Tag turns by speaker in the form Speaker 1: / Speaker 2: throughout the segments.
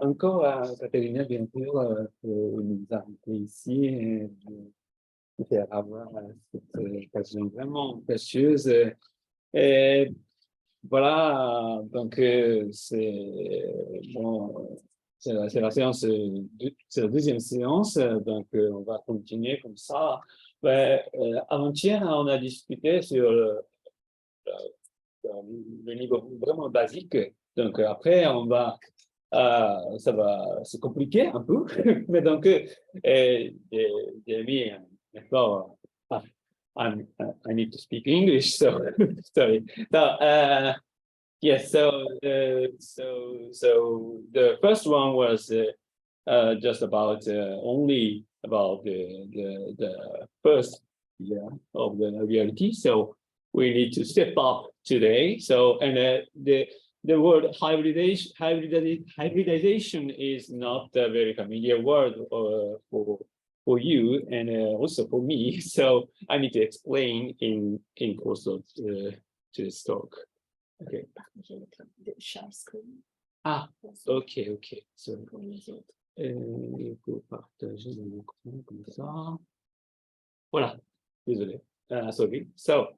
Speaker 1: encore à Caterina, bien sûr, pour nous inviter ici et de faire avoir cette occasion vraiment précieuse. Et voilà, donc bon, c'est la séance, c'est la deuxième séance, donc on va continuer comme ça. Avant-hier, on a discuté sur le niveau vraiment basique. Donc après, ça va se compliquer un peu, mais donc j'ai mis un effort. I need to speak English, so sorry. So, yes, so the first one was just about only about the first year of the reality. So we need to step up today. So and the word hybridization is not a very familiar word for you and also for me. So I need to explain in course of this talk. Okay. Ah, ok. So, il faut partager l'écran comme ça. Voilà. Désolé. Sorry. So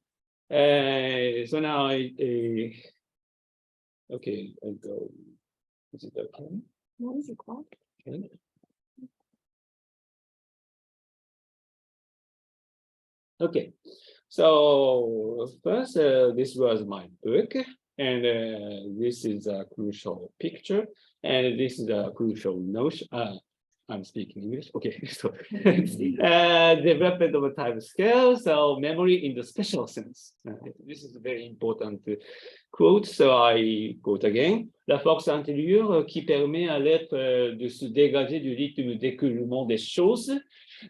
Speaker 1: now okay, I'll go. Is it okay?
Speaker 2: Oui, je crois.
Speaker 1: Okay. Okay. So first, this was my book, and this is a crucial picture, and this is a crucial notion. I'm speaking English. Okay. So development of a time scale, so memory in the special sense. This is a very important quote, so I quote again. La force intérieure qui permet à l'être de se dégager du rythme d'écoulement des choses,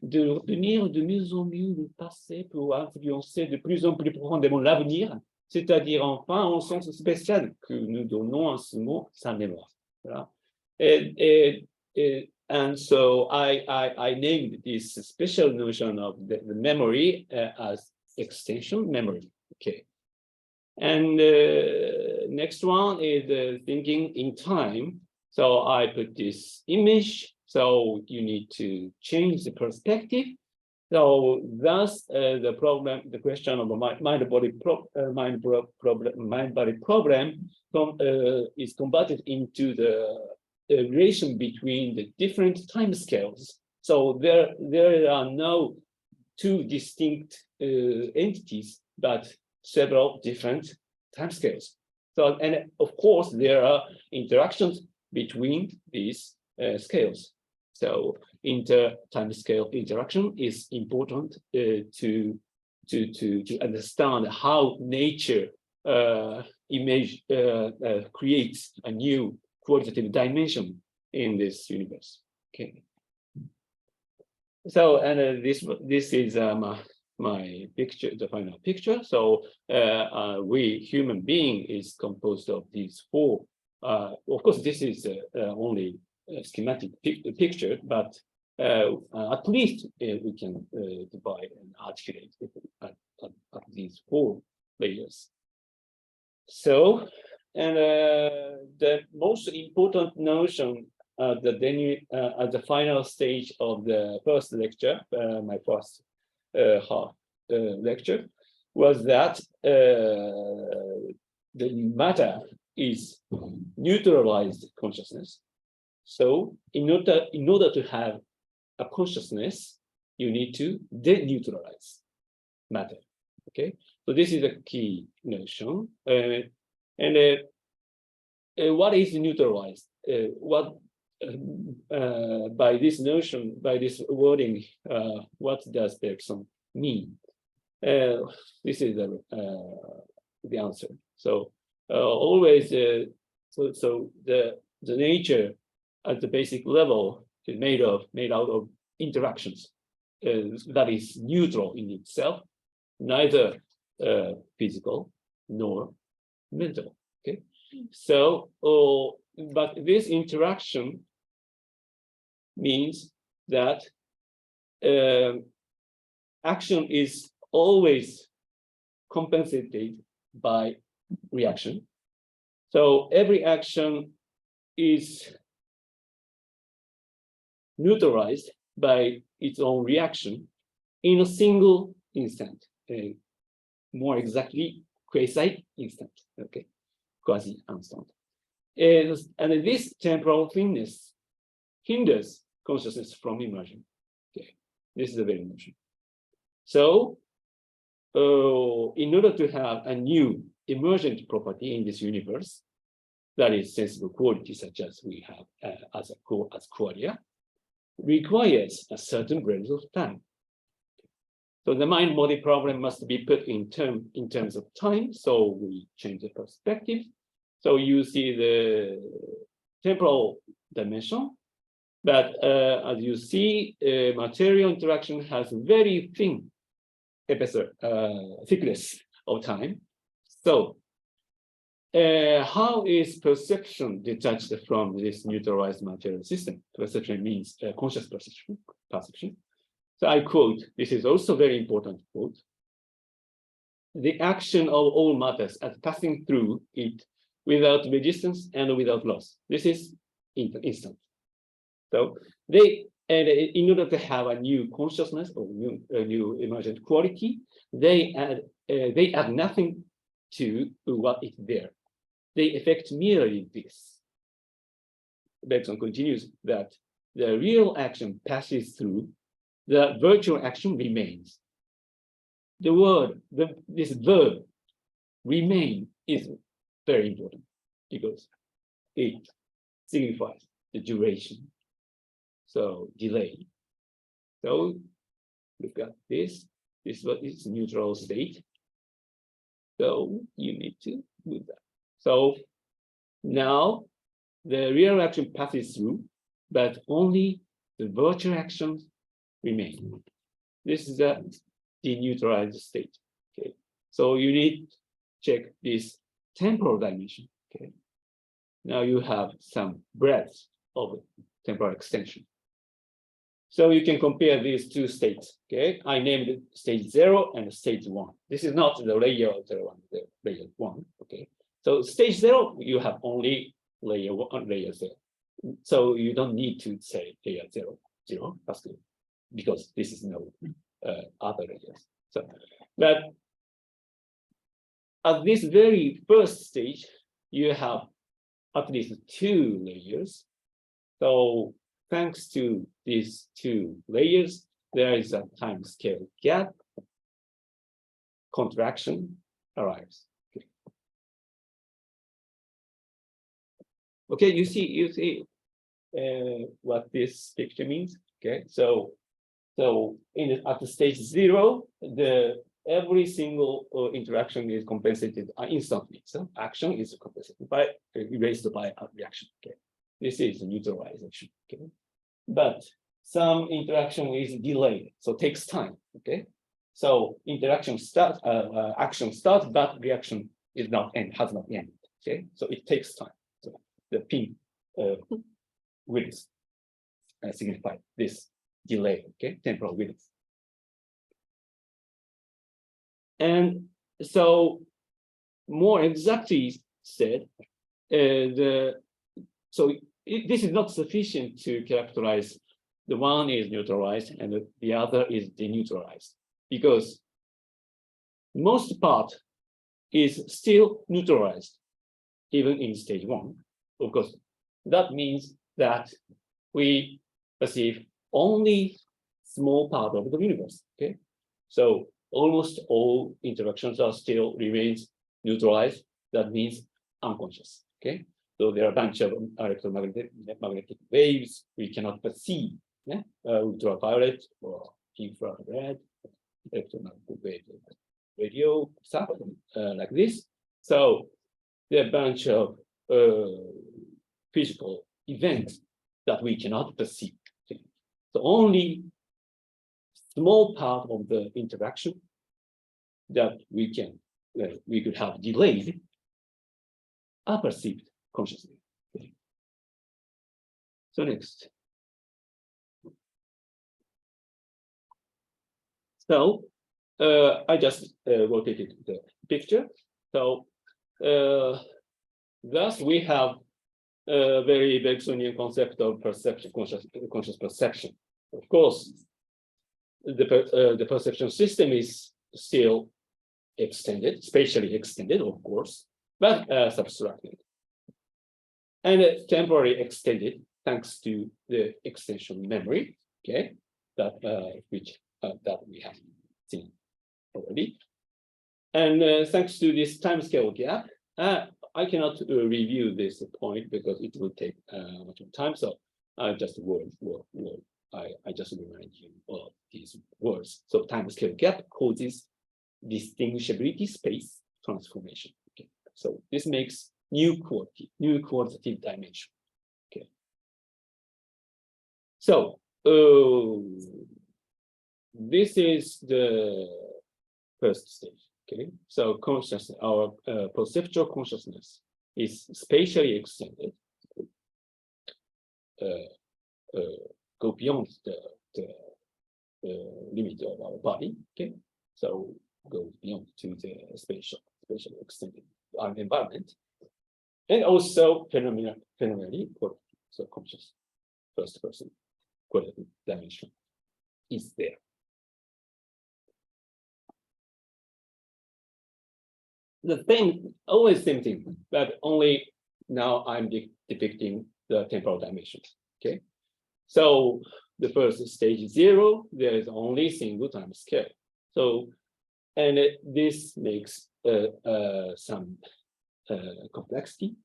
Speaker 1: de retenir de mieux en mieux le passé pour influencer de plus en plus profondément l'avenir, c'est-à-dire enfin au sens spécial que nous donnons à ce mot sa mémoire. Voilà. And so I named this special notion of the memory as extension memory. Okay. And next one is thinking in time. So I put this image. So you need to change the perspective. So thus the question of the mind-body problem is converted into the relation between the different time scales. So there are no two distinct entities, but several different time scales. So, and of course, there are interactions between these scales. So time scale interaction is important to understand how nature creates a new qualitative dimension in this universe. Okay. So, and this is my picture, the final picture. So we human being is composed of these four. Of course, this is only a schematic picture, but at least we can divide and articulate at these four layers. So, and the most important notion at the final stage of the first lecture, my first half lecture, was that the matter is neutralized consciousness. So in order to have a consciousness, you need to deneutralize matter. Okay, so this is a key notion. And what is neutralized? By this notion, by this wording, what does Bergson mean? This is the answer. So always, so the nature at the basic level is made out of interactions that is neutral in itself, neither physical nor mental. Okay, so but this interaction means that action is always compensated by reaction. So every action is neutralized by its own reaction in a single instant, more exactly quasi instant, okay, quasi instant. And this temporal thinness hinders consciousness from emerging. Okay, this is a very notion. So, in order to have a new emergent property in this universe, that is sensible quality such as we have as qualia, requires a certain breadth of time. So the mind-body problem must be put in terms of time. So we change the perspective. So you see the temporal dimension, but as you see, material interaction has very thin episode thickness of time. So how is perception detached from this neutralized material system? Perception means conscious perception. So I quote, this is also very important quote. The action of all matters as passing through it without resistance and without loss. This is instant. So in order to have a new consciousness or new emergent quality, they add nothing to what is there. They affect merely this. Bergson continues that the real action passes through, the virtual action remains. The word, this verb, remain, is very important because it signifies the duration. So delay. So look at this. This is what is neutral state. So you need to move that. So now the real action passes through, but only the virtual actions remain. This is a deneutralized state. Okay. So you need to check this temporal dimension. Okay. Now you have some breadth of temporal extension. So you can compare these two states. Okay, I named it stage 0 and stage 1. This is not the layer 0 and the layer 1. Okay, so stage 0 you have only layer 1, layer 0. So you don't need to say layer 0, because this is no other layers. So, but at this very first stage, you have at least 2 layers. So thanks to these 2 layers, there is a time scale gap. Contraction arrives. Okay, you see what this picture means. Okay, so at the stage 0, every single interaction is compensated instantly. So action is compensated by erased by a reaction. Okay, this is neutralization. Okay, but some interaction is delayed, so takes time. Okay, so interaction starts, action starts, but reaction is not end, has not ended. Okay, so it takes time. So the pin width signify this delay. Okay, temporal width. And so, more exactly said, this is not sufficient to characterize the one is neutralized and the other is deneutralized, because most part is still neutralized, even in stage 1. Of course, that means that we perceive only small part of the universe. Okay, so almost all interactions are still remains neutralized. That means unconscious. Okay, so there are a bunch of electromagnetic waves we cannot perceive. Yeah? Ultraviolet or infrared, electromagnetic wave, radio, stuff like this. So there are a bunch of physical events that we cannot perceive. Okay? So only small part of the interaction that we could have delayed are perceived consciously. Okay. So next. So I just rotated the picture. So thus we have very Bergsonian concept of perception, conscious perception. Of course, the perception system is still extended, spatially extended, of course, but subtracted. And temporally extended thanks to the extension memory, okay, that that we have seen already. And thanks to this time scale gap, I cannot review this point because it will take much more time. So I just I just remind you of these words. So time scale gap causes distinguishability space transformation. Okay, so this makes new qualitative dimension. Okay, so this is the first stage. Okay, so consciousness, our perceptual consciousness is spatially extended, go beyond the limit of our body. Okay, so go beyond to the spatially extended environment, and also phenomenally, so conscious first person qualitative dimension is there. The thing, always same thing, but only now I'm depicting the temporal dimensions. Okay, so the first stage 0, there is only single time scale. So, and this makes some complexity,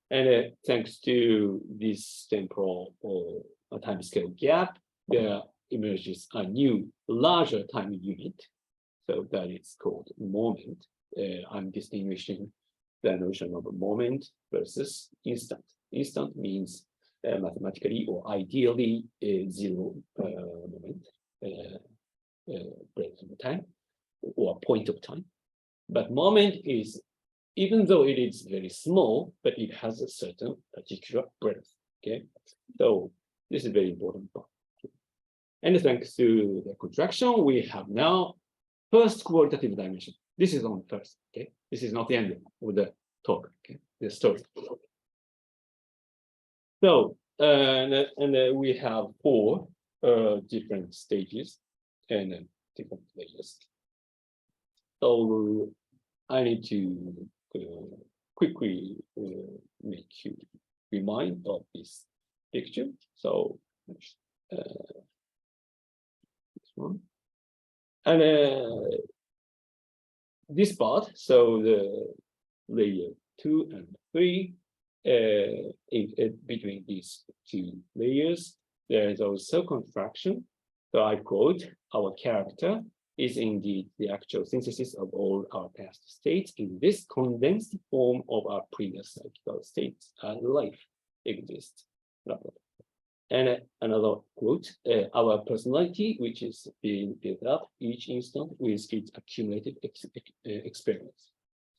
Speaker 1: and thanks to this temporal or time scale gap, there emerges a new larger time unit. So that is called moment. I'm distinguishing the notion of a moment versus instant. Instant means mathematically or ideally a 0 moment, breadth of time or point of time. But moment is, even though it is very small, but it has a certain particular breadth. Okay, so this is very important part. And thanks to the contraction, we have now first qualitative dimension. This is only first, okay? This is not the end of the talk, okay? The story. So, and we have 4 different stages and different layers. So I need to quickly make you remind of this picture. So this one. And this part, so the layer 2 and 3, between these 2 layers, there is also contraction. So I quote, our character is indeed the actual synthesis of all our past states in this condensed form of our previous psychical states and life exists. And another quote, our personality, which is being built up each instant with its accumulated experience.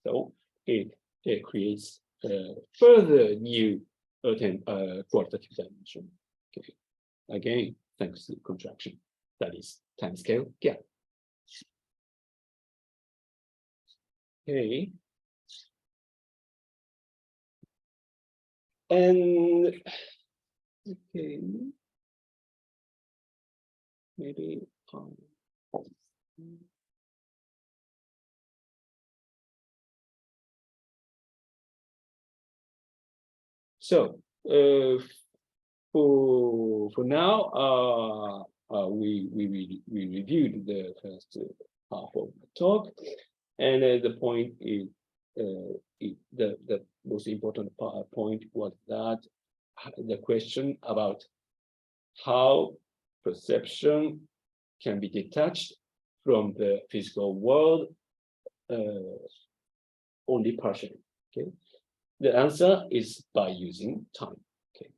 Speaker 1: So it creates further new qualitative dimension. Okay. Again, thanks to contraction, that is time scale gap. Okay. And okay, maybe so for now, we reviewed the first half of the talk, and the point is the most important point was that the question about how perception can be detached from the physical world only partially. Okay, the answer is by using time. Okay,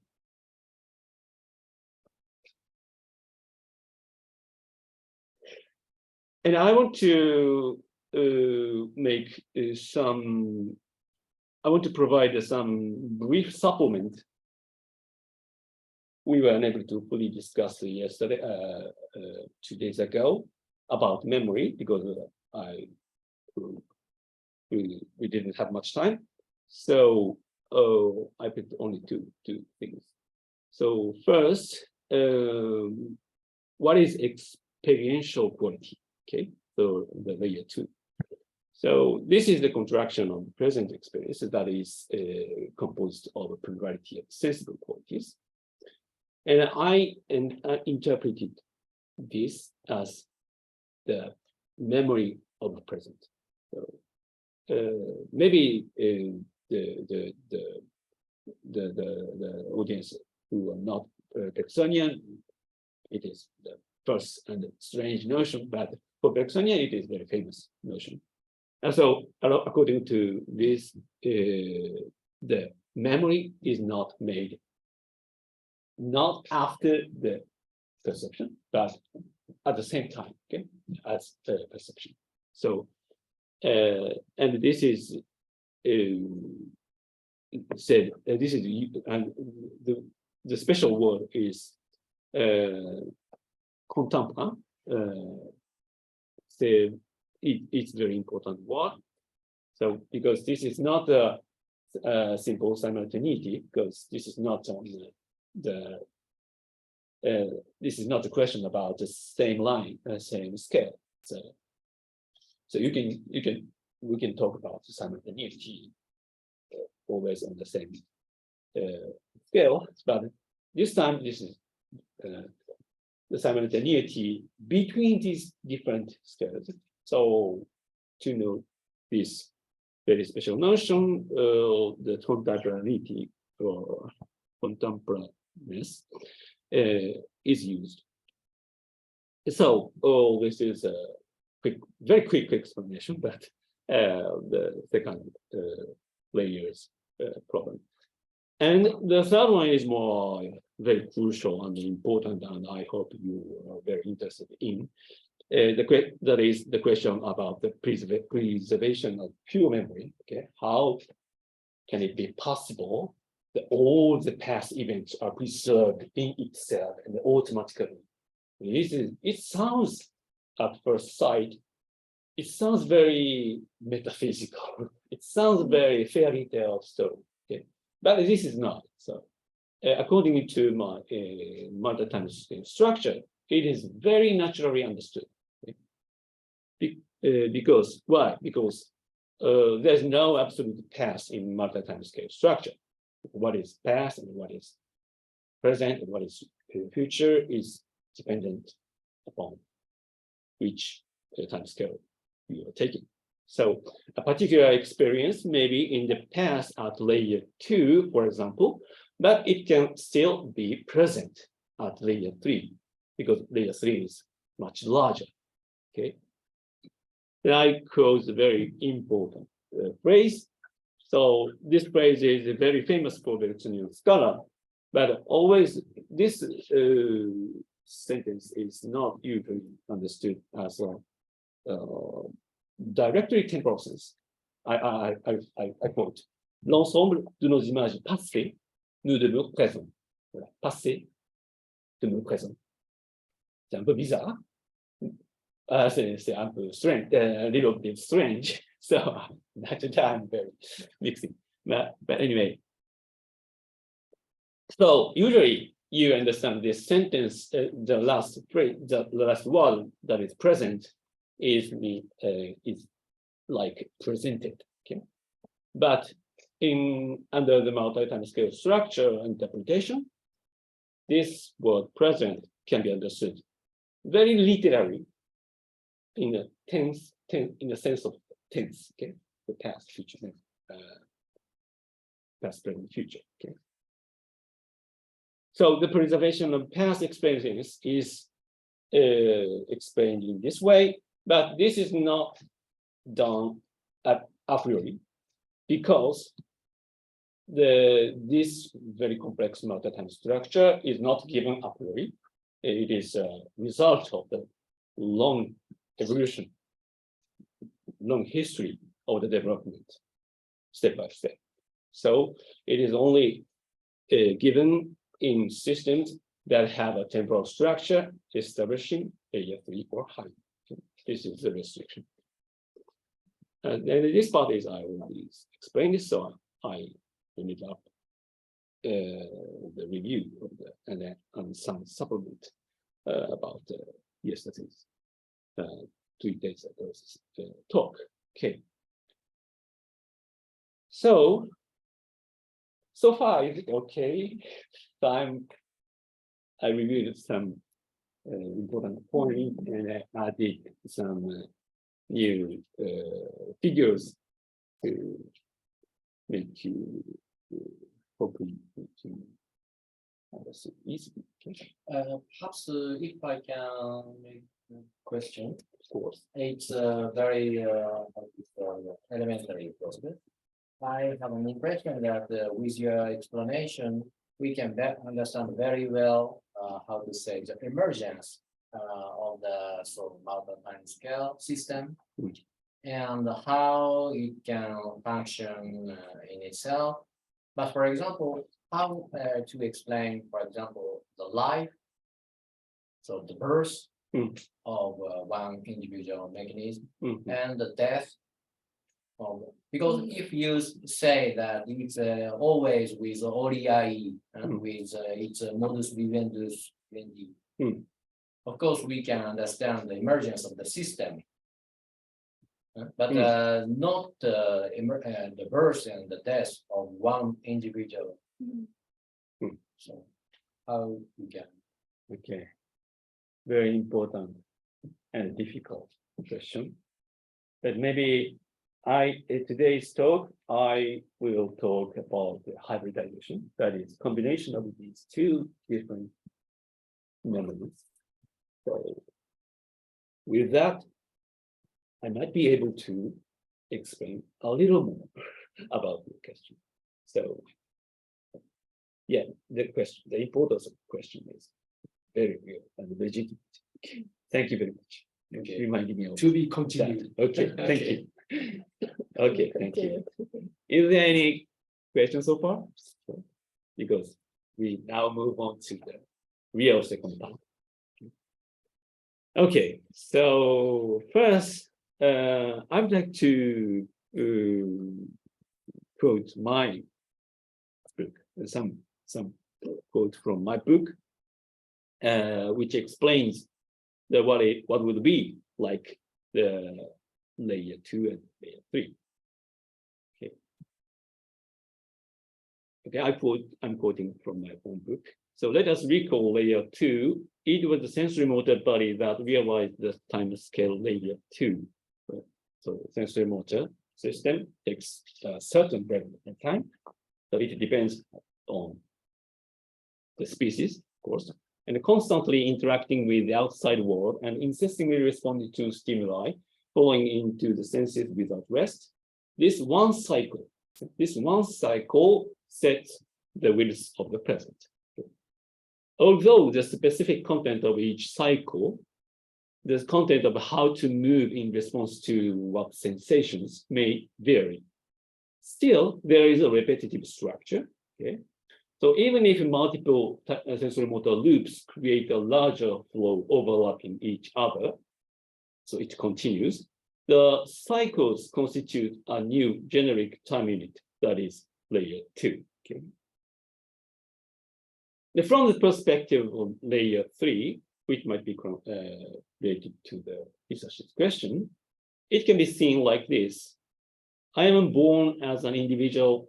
Speaker 1: and I want to I want to provide some brief supplement. We were unable to fully discuss yesterday, 2 days ago, about memory because we didn't have much time. So I picked only two things. So first, what is experiential quality? Okay, so the layer 2. So this is the contraction of the present experience that is composed of a plurality of sensible qualities. And I interpreted this as the memory of the present. So maybe the audience who are not Bergsonian, it is the first and strange notion, but for Bergsonian, it is a very famous notion. And so, according to this, the memory is not made not after the perception, but at the same time, okay, as perception. So, and this is said. This is and the special word is contemporaine. So it's very important word. So because this is not a simple simultaneity, because this is not on this is not a question about the same line, same scale. So we can talk about the simultaneity always on the same scale, but this time this is the simultaneity between these different scales. So to know this very special notion, the contemporaneity or contemporaneous is used. So this is a very quick explanation, but the second layer's problem. And the third one is more very crucial and important, and I hope you are very interested in. That is the question about the preservation of pure memory. Okay, how can it be possible that all the past events are preserved in itself and automatically? It sounds at first sight, it sounds very metaphysical. It sounds very fairy tale story. Okay, but this is not. So, according to my maritime structure, it is very naturally understood. Because why? Because there's no absolute past in maritime scale structure. What is past and what is present and what is future is dependent upon which time scale you are taking. So a particular experience may be in the past at layer 2, for example, but it can still be present at layer 3 because layer 3 is much larger. Okay. Then I quote a very important phrase. So this phrase is very famous for the Bergsonian scholar, but always this sentence is not usually understood as a directly temporal sense. I quote, l'ensemble de nos images passées nous demeure présent. Voilà, passé demeure présent. C'est un peu bizarre. C'est un peu strange, a little bit strange. So at the time, very mixing. But anyway, so usually you understand this sentence. The last phrase, the last word that is present is like presented. Okay, but under the multi-time scale structure interpretation, this word present can be understood very literally in the in the sense of tense. Okay, the past, future, past, present, future. Okay. So the preservation of past experiences is explained in this way, but this is not done a priori because this very complex multi-time structure is not given a priori. It is a result of the long evolution, long history of the development, step by step. So it is only given in systems that have a temporal structure establishing layer 3 or higher. This is the restriction. And this part is I already explained this, so I finish up the review of and some supplement about yesterday's 3 days ago's talk. Okay. So far is it okay? I reviewed some important points and I added some new figures to make you hopefully to understand easily. Okay.
Speaker 2: Perhaps if I can make a question.
Speaker 1: Of course.
Speaker 2: It's a very elementary process. I have an impression that with your explanation, we can understand very well how to say the emergence of the multi-time scale system and how it can function in itself. But for example, how to explain, for example, the life, so the birth of one individual mechanism and the death of, because if you say that it's always with ODI and with its modus vivendus, of course we can understand the emergence of the system, but not the birth and the death of one individual. So how we can?
Speaker 1: Okay, very important and difficult question, but maybe today's talk I will talk about the hybridization, that is combination of these two different memories. So with that, I might be able to explain a little more about the question. So yeah, the importance of the question is very real and legitimate. Thank you very much.
Speaker 2: Okay.
Speaker 1: Reminding me of
Speaker 2: To be continued.
Speaker 1: that. Okay, thank you. Okay, thank you. Is there any questions so far? Because we now move on to the real second part. Okay, so first, I'd like to quote my book, some quote from my book, which explains what would be like the layer 2 and layer 3. Okay, I'm quoting from my own book. So let us recall layer 2. It was the sensory motor body that realized the time scale layer 2. So sensory motor system takes a certain level of time. So it depends on the species, of course, and constantly interacting with the outside world and incessantly responding to stimuli, falling into the senses without rest. This one cycle sets the width of the present. Although the specific content of each cycle, the content of how to move in response to what sensations may vary. Still, there is a repetitive structure. Okay? So even if multiple sensory motor loops create a larger flow overlapping each other, so it continues, the cycles constitute a new generic time unit, that is layer 2. Okay? From the perspective of layer 3, which might be related to the Yasushi's question, it can be seen like this. I am born as an individual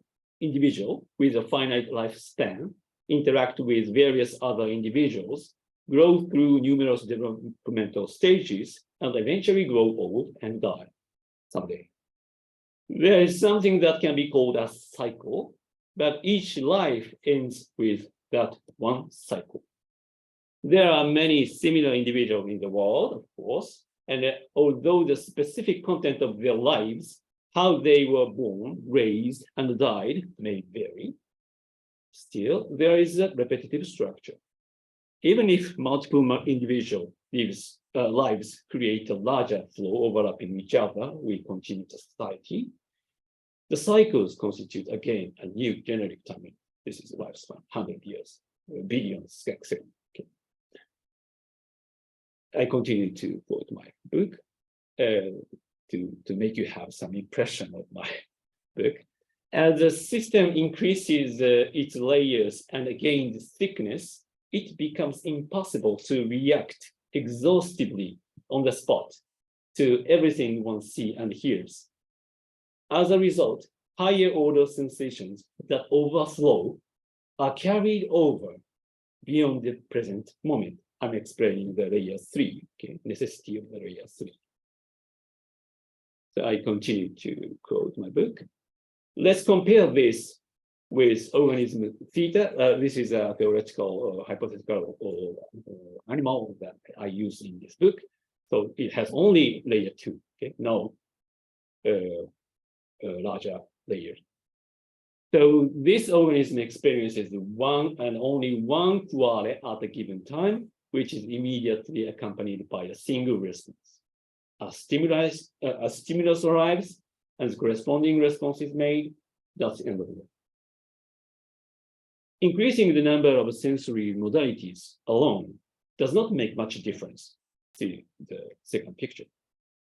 Speaker 1: with a finite lifespan, interact with various other individuals, grow through numerous developmental stages, and eventually grow old and die someday. There is something that can be called a cycle, but each life ends with that one cycle. There are many similar individuals in the world, of course, and although the specific content of their lives, how they were born, raised, and died may vary, still there is a repetitive structure. Even if multiple individual lives create a larger flow overlapping each other, we continue to society. The cycles constitute again a new generic timing. This is lifespan, 100 years, billions, etc. Okay. I continue to quote my book to make you have some impression of my book. As the system increases its layers and gains thickness, it becomes impossible to react exhaustively on the spot to everything one sees and hears. As a result, higher order sensations that overflow are carried over beyond the present moment. I'm explaining the layer 3, okay, necessity of the layer 3. So I continue to quote my book. Let's compare this with organism theta. This is a theoretical or hypothetical or animal that I use in this book. So it has only layer 2, okay, no larger layer. So this organism experiences one and only one quale at a given time, which is immediately accompanied by a single response. A stimulus arrives and corresponding response is made. That's the end of it. Increasing the number of sensory modalities alone does not make much difference. See the second picture.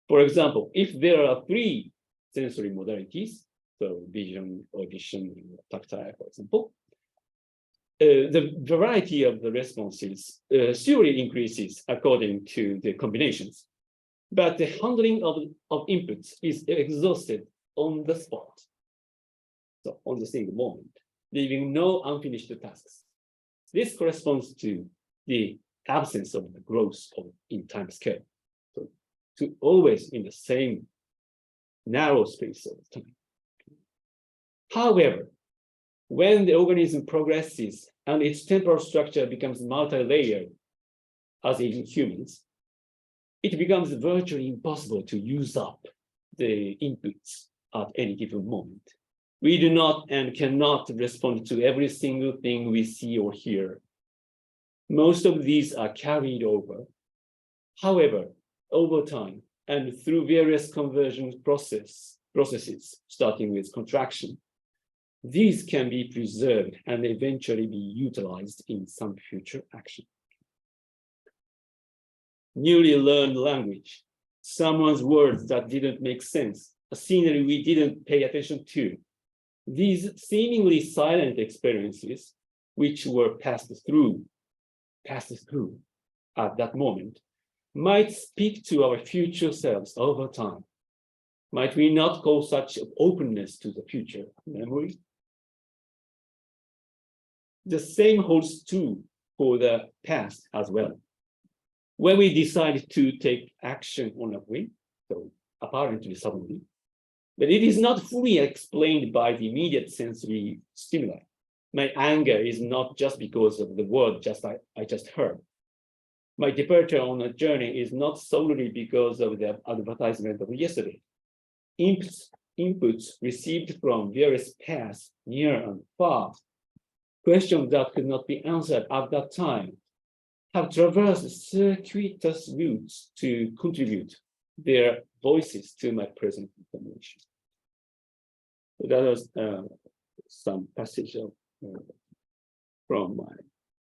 Speaker 1: For example, if there are 3 sensory modalities, so vision, audition, tactile, for example, the variety of the responses surely increases according to the combinations, but the handling of inputs is exhausted on the spot, so on the single moment, leaving no unfinished tasks. This corresponds to the absence of the growth in time scale, so to always in the same narrow space of time. However, when the organism progresses and its temporal structure becomes multi-layered, as in humans, it becomes virtually impossible to use up the inputs at any given moment. We do not and cannot respond to every single thing we see or hear. Most of these are carried over. However, over time and through various conversion processes, starting with contraction, these can be preserved and eventually be utilized in some future action. Newly learned language, someone's words that didn't make sense, a scenery we didn't pay attention to. These seemingly silent experiences, which were passed through at that moment, might speak to our future selves over time. Might we not call such openness to the future memory? The same holds true for the past as well. When we decide to take action on a whim, so apparently suddenly, but it is not fully explained by the immediate sensory stimuli. My anger is not just because of the word I just heard. My departure on a journey is not solely because of the advertisement of yesterday. Inputs received from various paths, near and far, questions that could not be answered at that time, have traversed circuitous routes to contribute their voices to my present information. So that was some passage from my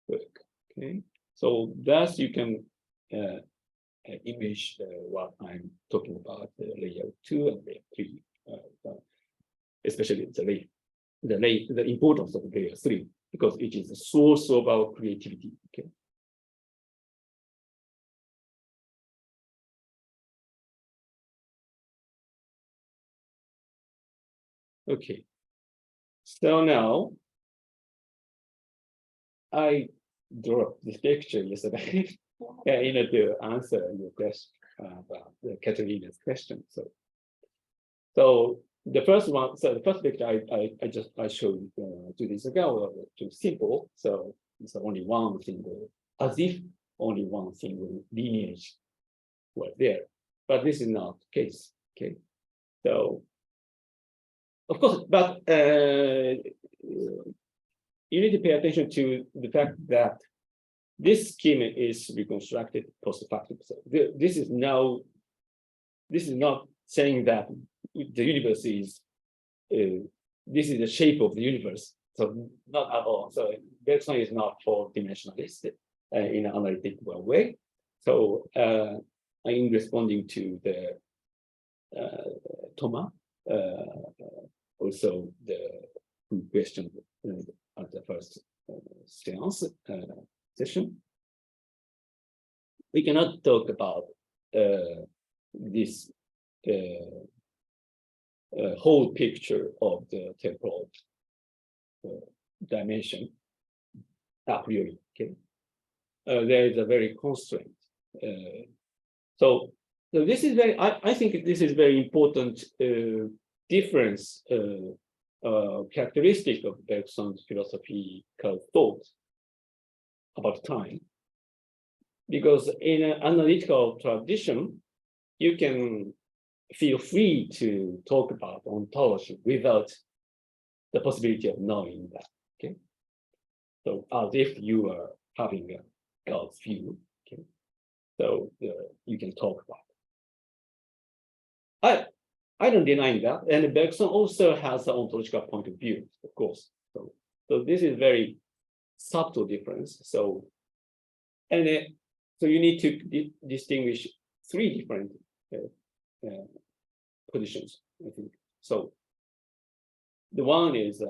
Speaker 1: book. Okay, so thus you can image what I'm talking about, the layer 2 and layer 3, especially the importance of layer 3, because it is the source of our creativity. Okay. Okay. So now I dropped this picture yesterday in order to answer your question about Katerina's question. So the first one, so the first picture I showed 2 days ago was too simple. So it's only one single, as if only one single lineage was there. But this is not the case. Okay. So of course, but you need to pay attention to the fact that this scheme is reconstructed post factum. So this is not saying that the universe is this is the shape of the universe. So not at all. So Bergson is not 4-dimensionalist in an analytical way. So I'm responding to the Thomas also the question at the first seance session. We cannot talk about this whole picture of the temporal dimension a priori. Okay, there is a very constraint. So this is very. I think this is very important difference. Characteristic of Bergson's philosophical thought about time, because in an analytical tradition, you can feel free to talk about ontology without the possibility of knowing that. Okay, so as if you are having a God's view. Okay, so you can talk about it. I don't deny that, and Bergson also has an ontological point of view, of course. So this is very subtle difference. So you need to distinguish three different positions, I think. So the one is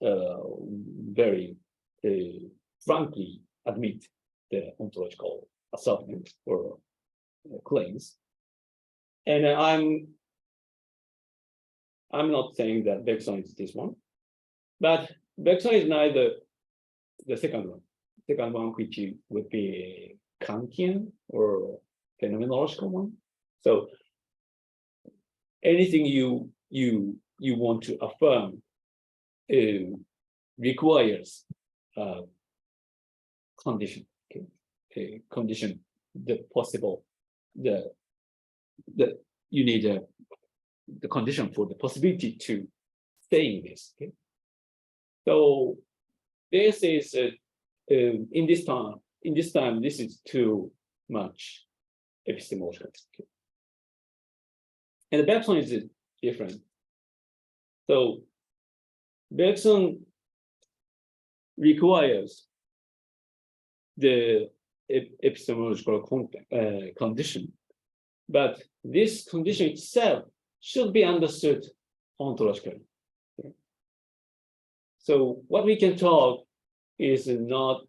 Speaker 1: very frankly admit the ontological assertion or claims, and I'm not saying that Bergson is this one, but Bergson is neither the second one. Second one, which would be a Kantian or phenomenological one. So anything you want to affirm requires condition. Okay, condition the possible you need the condition for the possibility to saying this. Okay, so this is in this time this is too much epistemological. Okay. And Bergson is different. So Bergson requires the epistemological condition, but this condition itself should be understood ontologically. Okay. So what we can talk is not,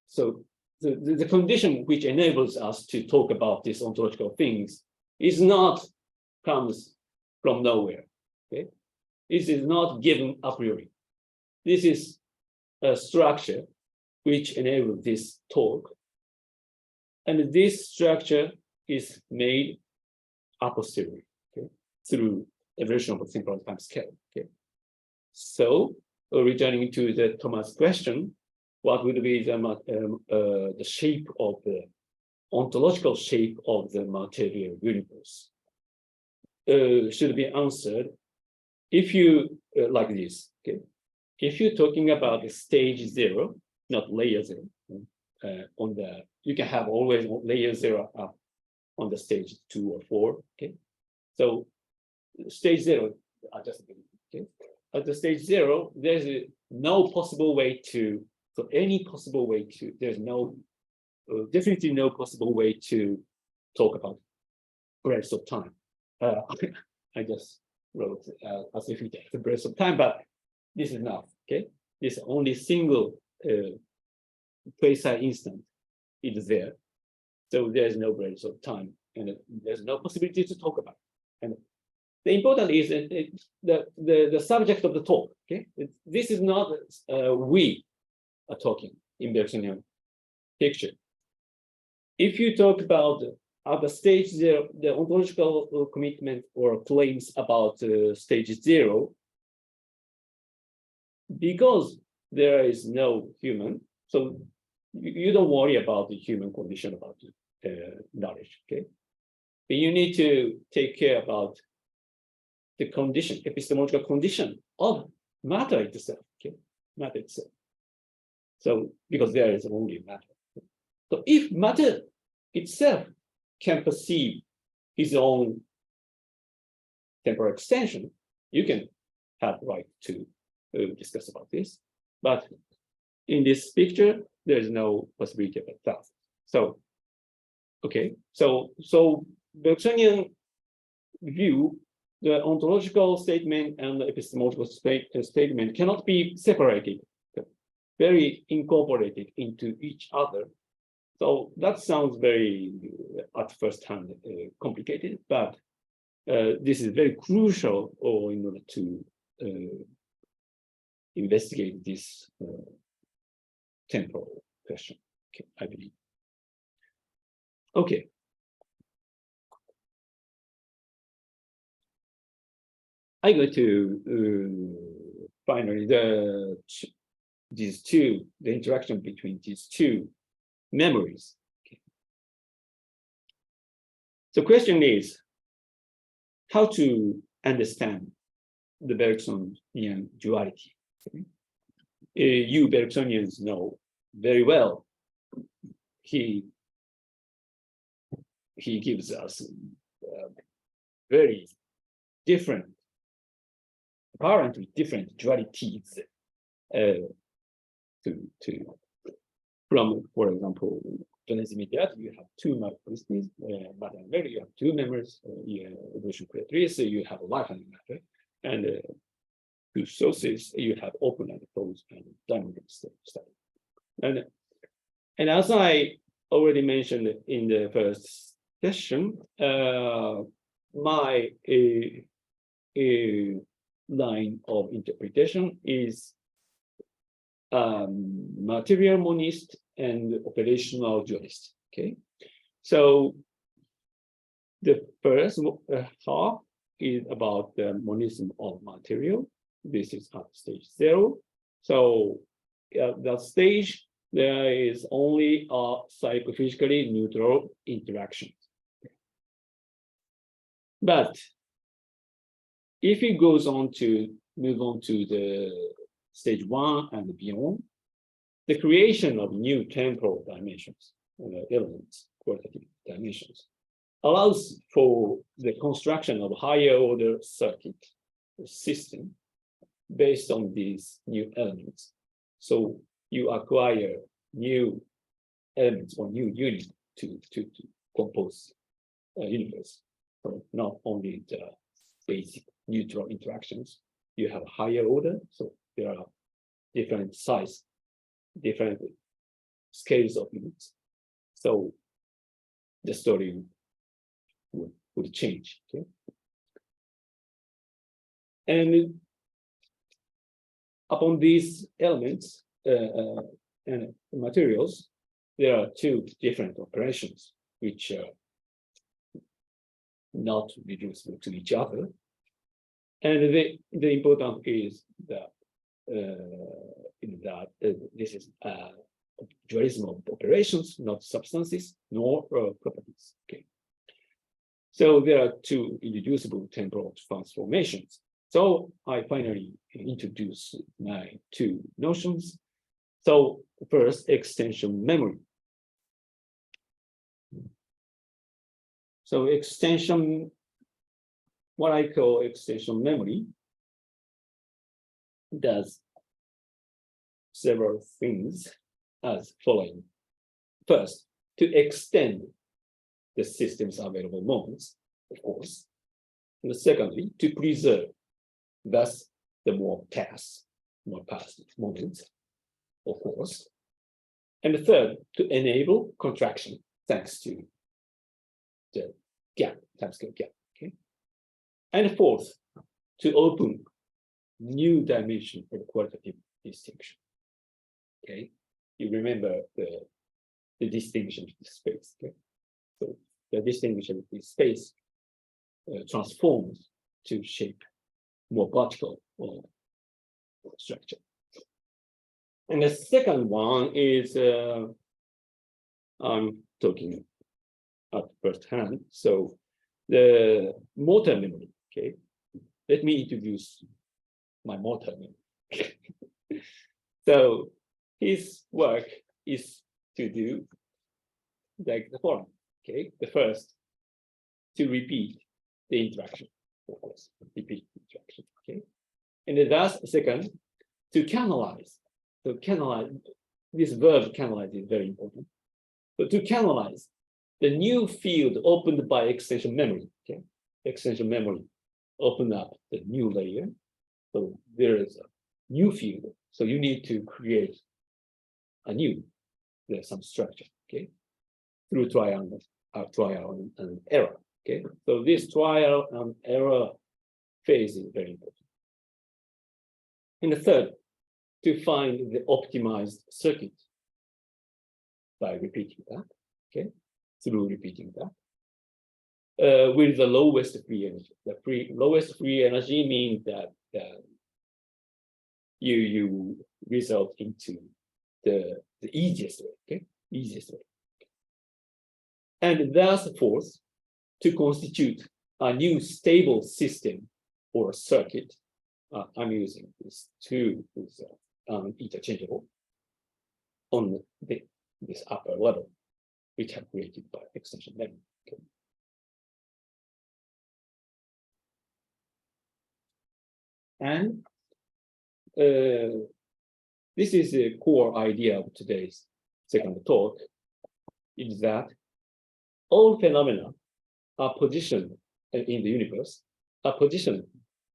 Speaker 1: so the condition which enables us to talk about these ontological things is not comes from nowhere. Okay, this is not given a priori. This is a structure which enables this talk, and this structure is made a posteriori. Okay, through evolution of a synchronous time scale. Okay, so returning to the Thomas question, what would be the shape of the ontological shape of the material universe? Should be answered if you like this. Okay, if you're talking about the stage 0, not layer 0, on the you can have always layer 0 up on the stage 2 or 4. Okay, so stage 0, okay, at the stage 0, there's no possible way to, so any possible way to, there's no definitely no possible way to talk about breadth of time. I just wrote as if it the breadth of time, but this is enough. Okay, this only single precise instant is there, so there's no breadth of time, and there's no possibility to talk about. And the important is the subject of the talk. Okay, this is not we are talking in Bergsonian picture. If you talk about at the stage 0, the ontological commitment or claims about stage 0, because there is no human, so you don't worry about the human condition about knowledge. Okay, but you need to take care about the condition, epistemological condition of matter itself. Okay, matter itself. So because there is only matter. So if matter itself can perceive his own temporal extension, you can have right to discuss about this. But in this picture, there is no possibility of that. So, okay, so Bergsonian view the ontological statement and the epistemological statement cannot be separated, very incorporated into each other. So that sounds very, at first hand, complicated, but this is very crucial in order to investigate this temporal question, okay, I believe. Okay. I go to finally the interaction between these two memories. Okay. The question is how to understand the Bergsonian duality. Okay. You Bergsonians know very well. He gives us very different, apparently different dualities from, for example, Genesis immediate, you have two multiplicities, but you have two members, evolution creatrice, you have life and matter, and two sources, you have open and closed and dynamic study. And as I already mentioned in the first session, my line of interpretation is material monist and operational dualist. Okay, so the first half is about the monism of material. This is at stage 0. So at that stage, there is only a psychophysically neutral interaction. But if it goes on to move on to the stage 1 and beyond, the creation of new temporal dimensions, elements, qualitative dimensions, allows for the construction of higher order circuit system based on these new elements. So you acquire new elements or new units to compose a universe. So not only the basic neutral interactions, you have higher order. So there are different size, different scales of units. So the story would change. Okay? And upon these elements and materials, there are two different operations which are not reducible to each other. And the important is that this is dualism of operations, not substances, nor properties. Okay. So there are two irreducible temporal transformations. So I finally introduce my two notions. So first, extension memory. So what I call extension memory does several things as following. First, to extend the system's available moments, of course. And secondly, to preserve, thus the more past moments, of course. And the third, to enable contraction, thanks to the gap, timescale gap. Okay. And fourth, to open new dimension of qualitative distinction. Okay, you remember the distinction of the space. Okay, so the distinction of the space transforms to shape more vertical structure. And the second one is I'm talking at first hand. So the motor memory. Okay, let me introduce my motor memory. So his work is to do like the following. Okay, the first, to repeat the interaction, of course, repeat the interaction. Okay, and the last, second, to canalize. So canalize, this verb canalize is very important. So to canalize the new field opened by extension memory. Okay, extension memory open up the new layer. So there is a new field. So you need to create a new, there's some structure, okay, through trial and error. Okay, so this trial and error phase is very important. And the third, to find the optimized circuit by repeating that, okay, through repeating that. With the lowest free energy. The lowest free energy means that you result into the easiest way, okay? Easiest way. And thus fourth, to constitute a new stable system or circuit. I'm using this two is interchangeable on this upper level, which are created by extension memory. Okay. And this is a core idea of today's second talk, is that all phenomena are positioned in the universe, are positioned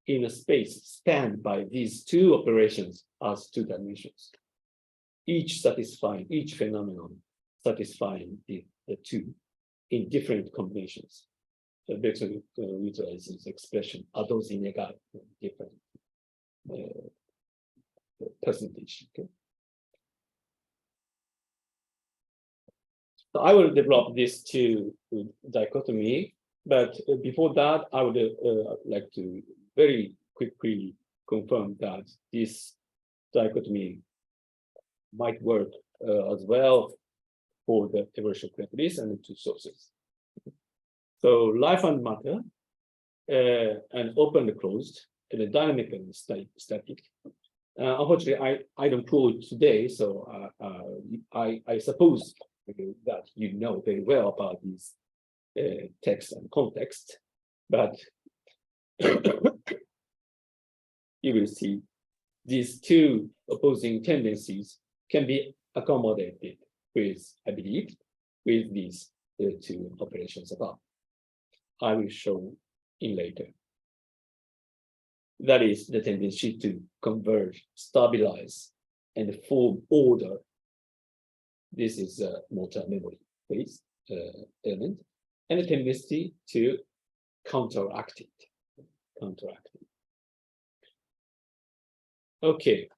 Speaker 1: in a space spanned by these two operations as two dimensions, each phenomenon satisfying the two in different combinations. So Bergson utilizes this expression, those inegal, different percentage. Okay. So I will develop this two dichotomy, but before that, I would like to very quickly confirm that this dichotomy might work as well for the evolution characteristics and the two sources. So life and matter, and open and closed, and the dynamic and static. Unfortunately, I don't quote today, so I suppose that you know very well about these text and context, but you will see these two opposing tendencies can be accommodated with, I believe, with these two operations above. I will show in later. That is the tendency to converge, stabilize, and form order. This is a motor memory phase element, and the tendency to counteract it. Okay,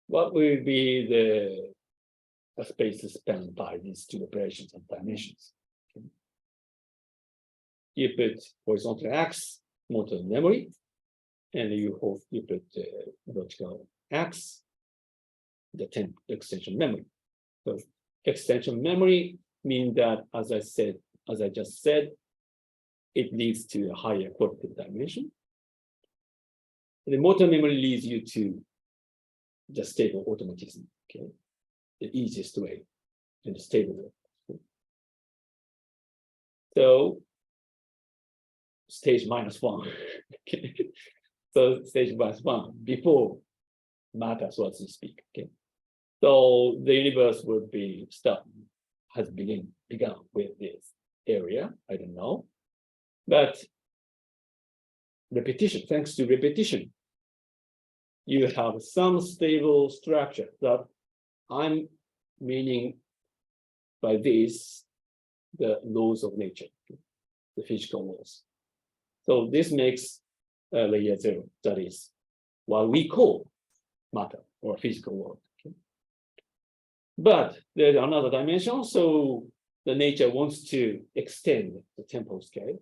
Speaker 1: what will be the space spanned by these two operations and dimensions? Okay. You put horizontal axis, motor memory, and you put vertical axis, the extension memory. So extension memory means that, as I just said, it leads to a higher qualitative dimension. And the motor memory leads you to the stable automatism, okay? The easiest way and the stable way. So stage -1. Okay. So stage -1 before matter, so to speak. Okay. So the universe would be has begun with this area. I don't know, but repetition. Thanks to repetition, you have some stable structure that I'm meaning by this the laws of nature, the physical laws. So this makes layer 0, that is what we call matter or physical world. Okay. But there's another dimension, so the nature wants to extend the temporal scale,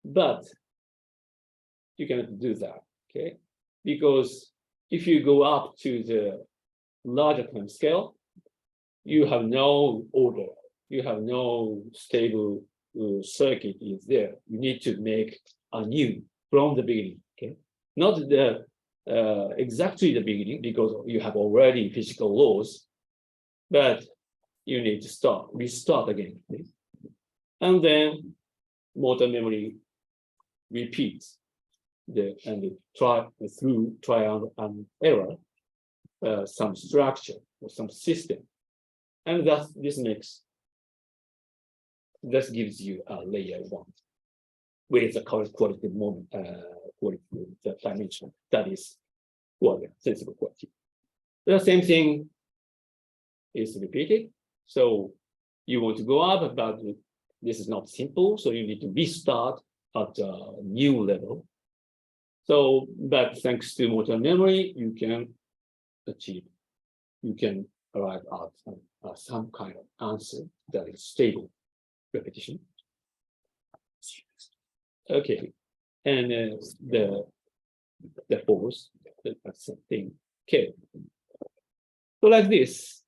Speaker 1: but you cannot do that, okay? Because if you go up to the larger time scale, you have no order, you have no stable circuit is there. You need to make a new from the beginning, okay? Not the exactly the beginning, because you have already physical laws, but you need to restart again. Okay? And then motor memory repeats through trial and error, some structure or some system. And this gives you a layer 1. with the qualitative moment, qualitative dimension, that is quality, sensible quality. The same thing is repeated. So you want to go up, but this is not simple. So you need to restart at a new level. So, but thanks to motor memory, you can arrive at some kind of answer that is stable repetition. Okay, and the force, that's the thing. Okay, so like this.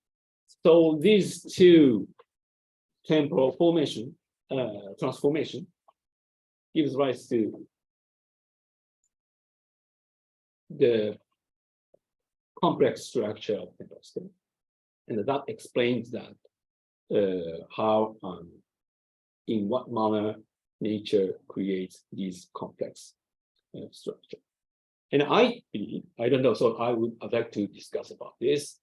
Speaker 1: So these two temporal formation, transformation, gives rise to the complex structure of temporal state, and that explains that how in what manner nature creates these complex structure. And I believe, I don't know, so I'd like to discuss about this.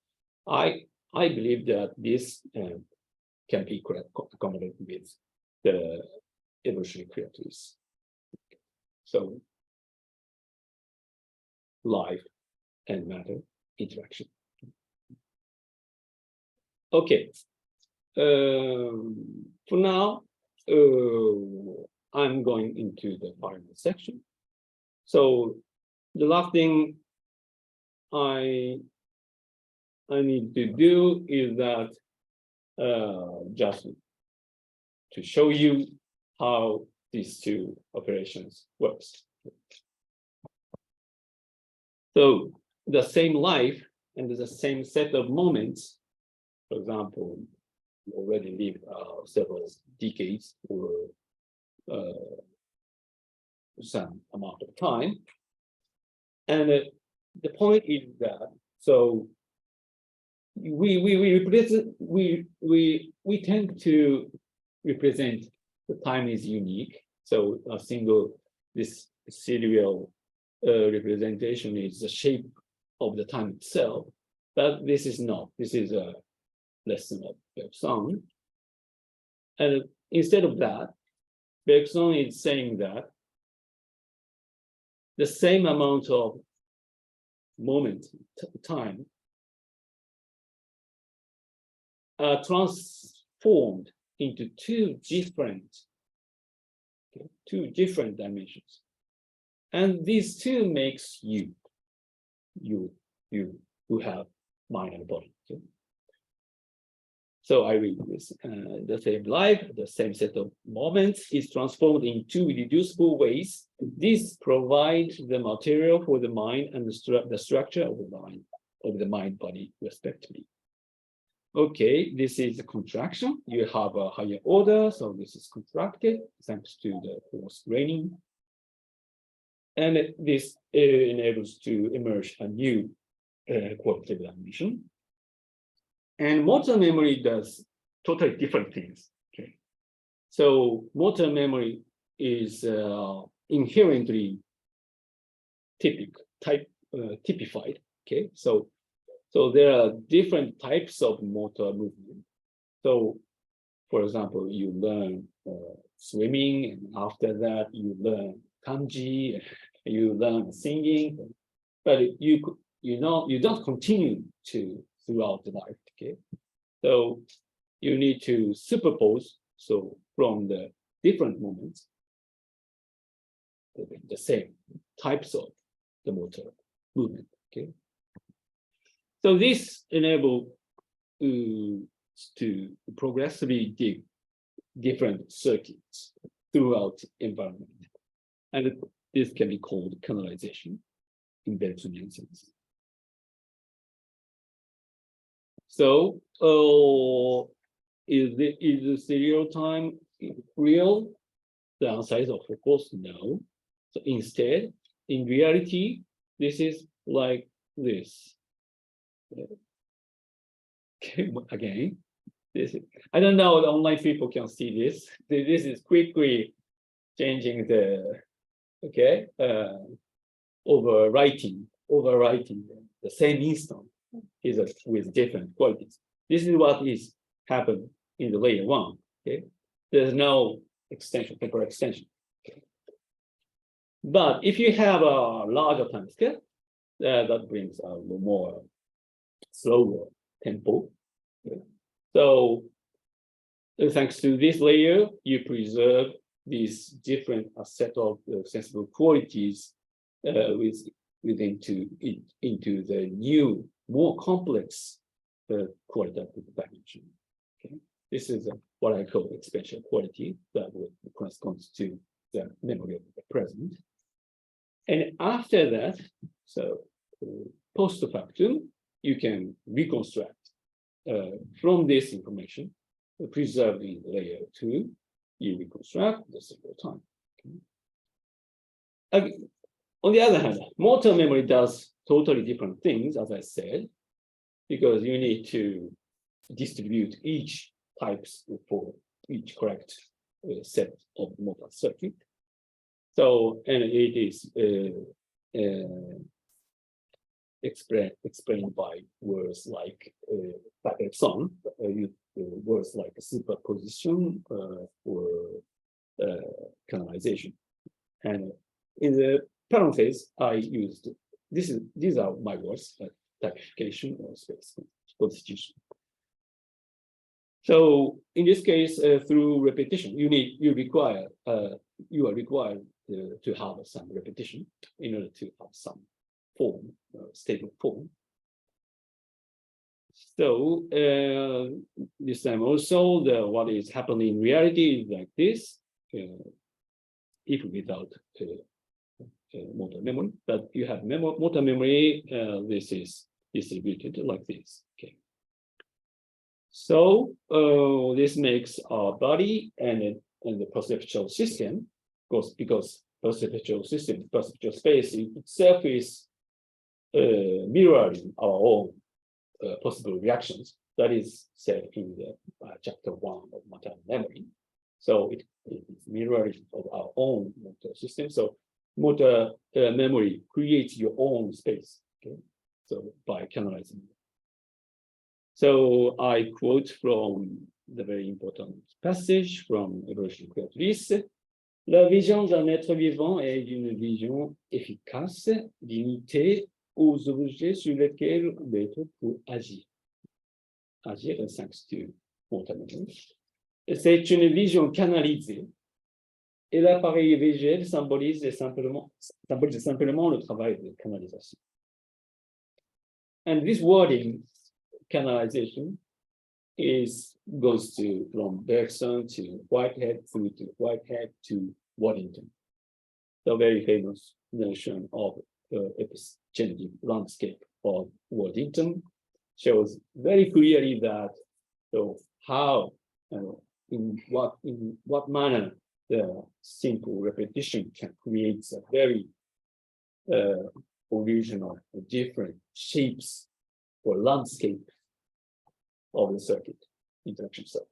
Speaker 1: I believe that this can be accommodated with the evolutionary creators. So life and matter interaction. Okay. For now, I'm going into the final section. So the last thing I need to do is that just to show you how these two operations works. So the same life and the same set of moments, for example, you already lived several decades or some amount of time. And the point is that, so we tend to represent the time is unique. So a single, this serial representation is the shape of the time itself, but this is not. This is a lesson of Bergson. And instead of that, Bergson is saying that the same amount of moment, time, are transformed into two different dimensions. And these two makes you who have mind and body. Okay? So I read this, the same life, the same set of moments is transformed in two reducible ways. This provides the material for the mind and the structure of the mind body respectively. Okay, this is a contraction. You have a higher order, so this is contracted thanks to the force graining. And this enables to emerge a new qualitative dimension. And motor memory does totally different things. Okay, so motor memory is inherently typified. Okay, so there are different types of motor movement. So, for example, you learn swimming, and after that you learn kanji, you learn singing, but you don't continue throughout the life. Okay, so you need to superpose. So from the different moments, the same types of the motor movement. Okay. So this enables to progressively dig different circuits throughout environment. And this can be called canalization in Bergsonian sense. So is the serial time real? The answer is of course no. So instead, in reality, this is like this. Again, this is, I don't know, the online people can see this. This is quickly changing the overwriting the same instant is with different qualities. This is what is happened in the layer one. Okay, there's no extension, temporal extension. Okay? But if you have a larger time scale, that brings a more slower tempo. So thanks to this layer, you preserve these different set of sensible qualities into the new, more complex qualitative dimension. Okay? This is what I call experiential quality that corresponds to the memory of the present. And after that, so post factum, you can reconstruct from this information, preserving layer 2, you reconstruct the single time. Okay. On the other hand, motor memory does totally different things, as I said, because you need to distribute each types for each correct set of motor circuit. So, and it is explained by words like Bergson, words like superposition or canalization. And in the parentheses, I used these are my words, like typification or space constitution. So in this case, through repetition, you are required to have some repetition in order to have some form, stable form. So this time also, what is happening in reality is like this, if without motor memory, but you have motor memory, this is distributed like this. Okay. So this makes our body and the perceptual system, because perceptual system, perceptual space itself is mirroring our own possible reactions. That is said in the chapter 1 of modern memory. So it is mirroring of our own motor system. So motor memory creates your own space. Okay? So by canalizing. So I quote from the very important passage from Evolution Creatrice. La vision d'un être vivant est une vision efficace, limitée aux objets sur lesquels l'être peut agir. Agir thanks to motor memory. C'est une vision canalisée. Et l'appareil visuel symbolise simplement le travail de canalisation. And this wording, canalization, goes from Bergson to Whitehead through to Whitehead to Waddington. The very famous notion of changing landscape of Waddington shows very clearly that how in what manner the simple repetition can create a very original different shapes or landscape of the circuit, interaction circuit.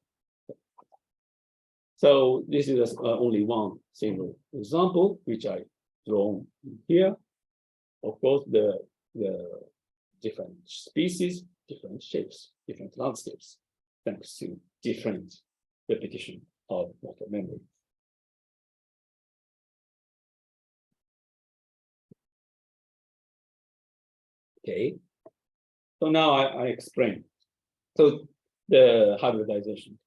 Speaker 1: So this is only one single example, which I drawn here. Of course, the different species, different shapes, different landscapes, thanks to different repetition of motor memory. Okay, so now I explain. So the hybridization.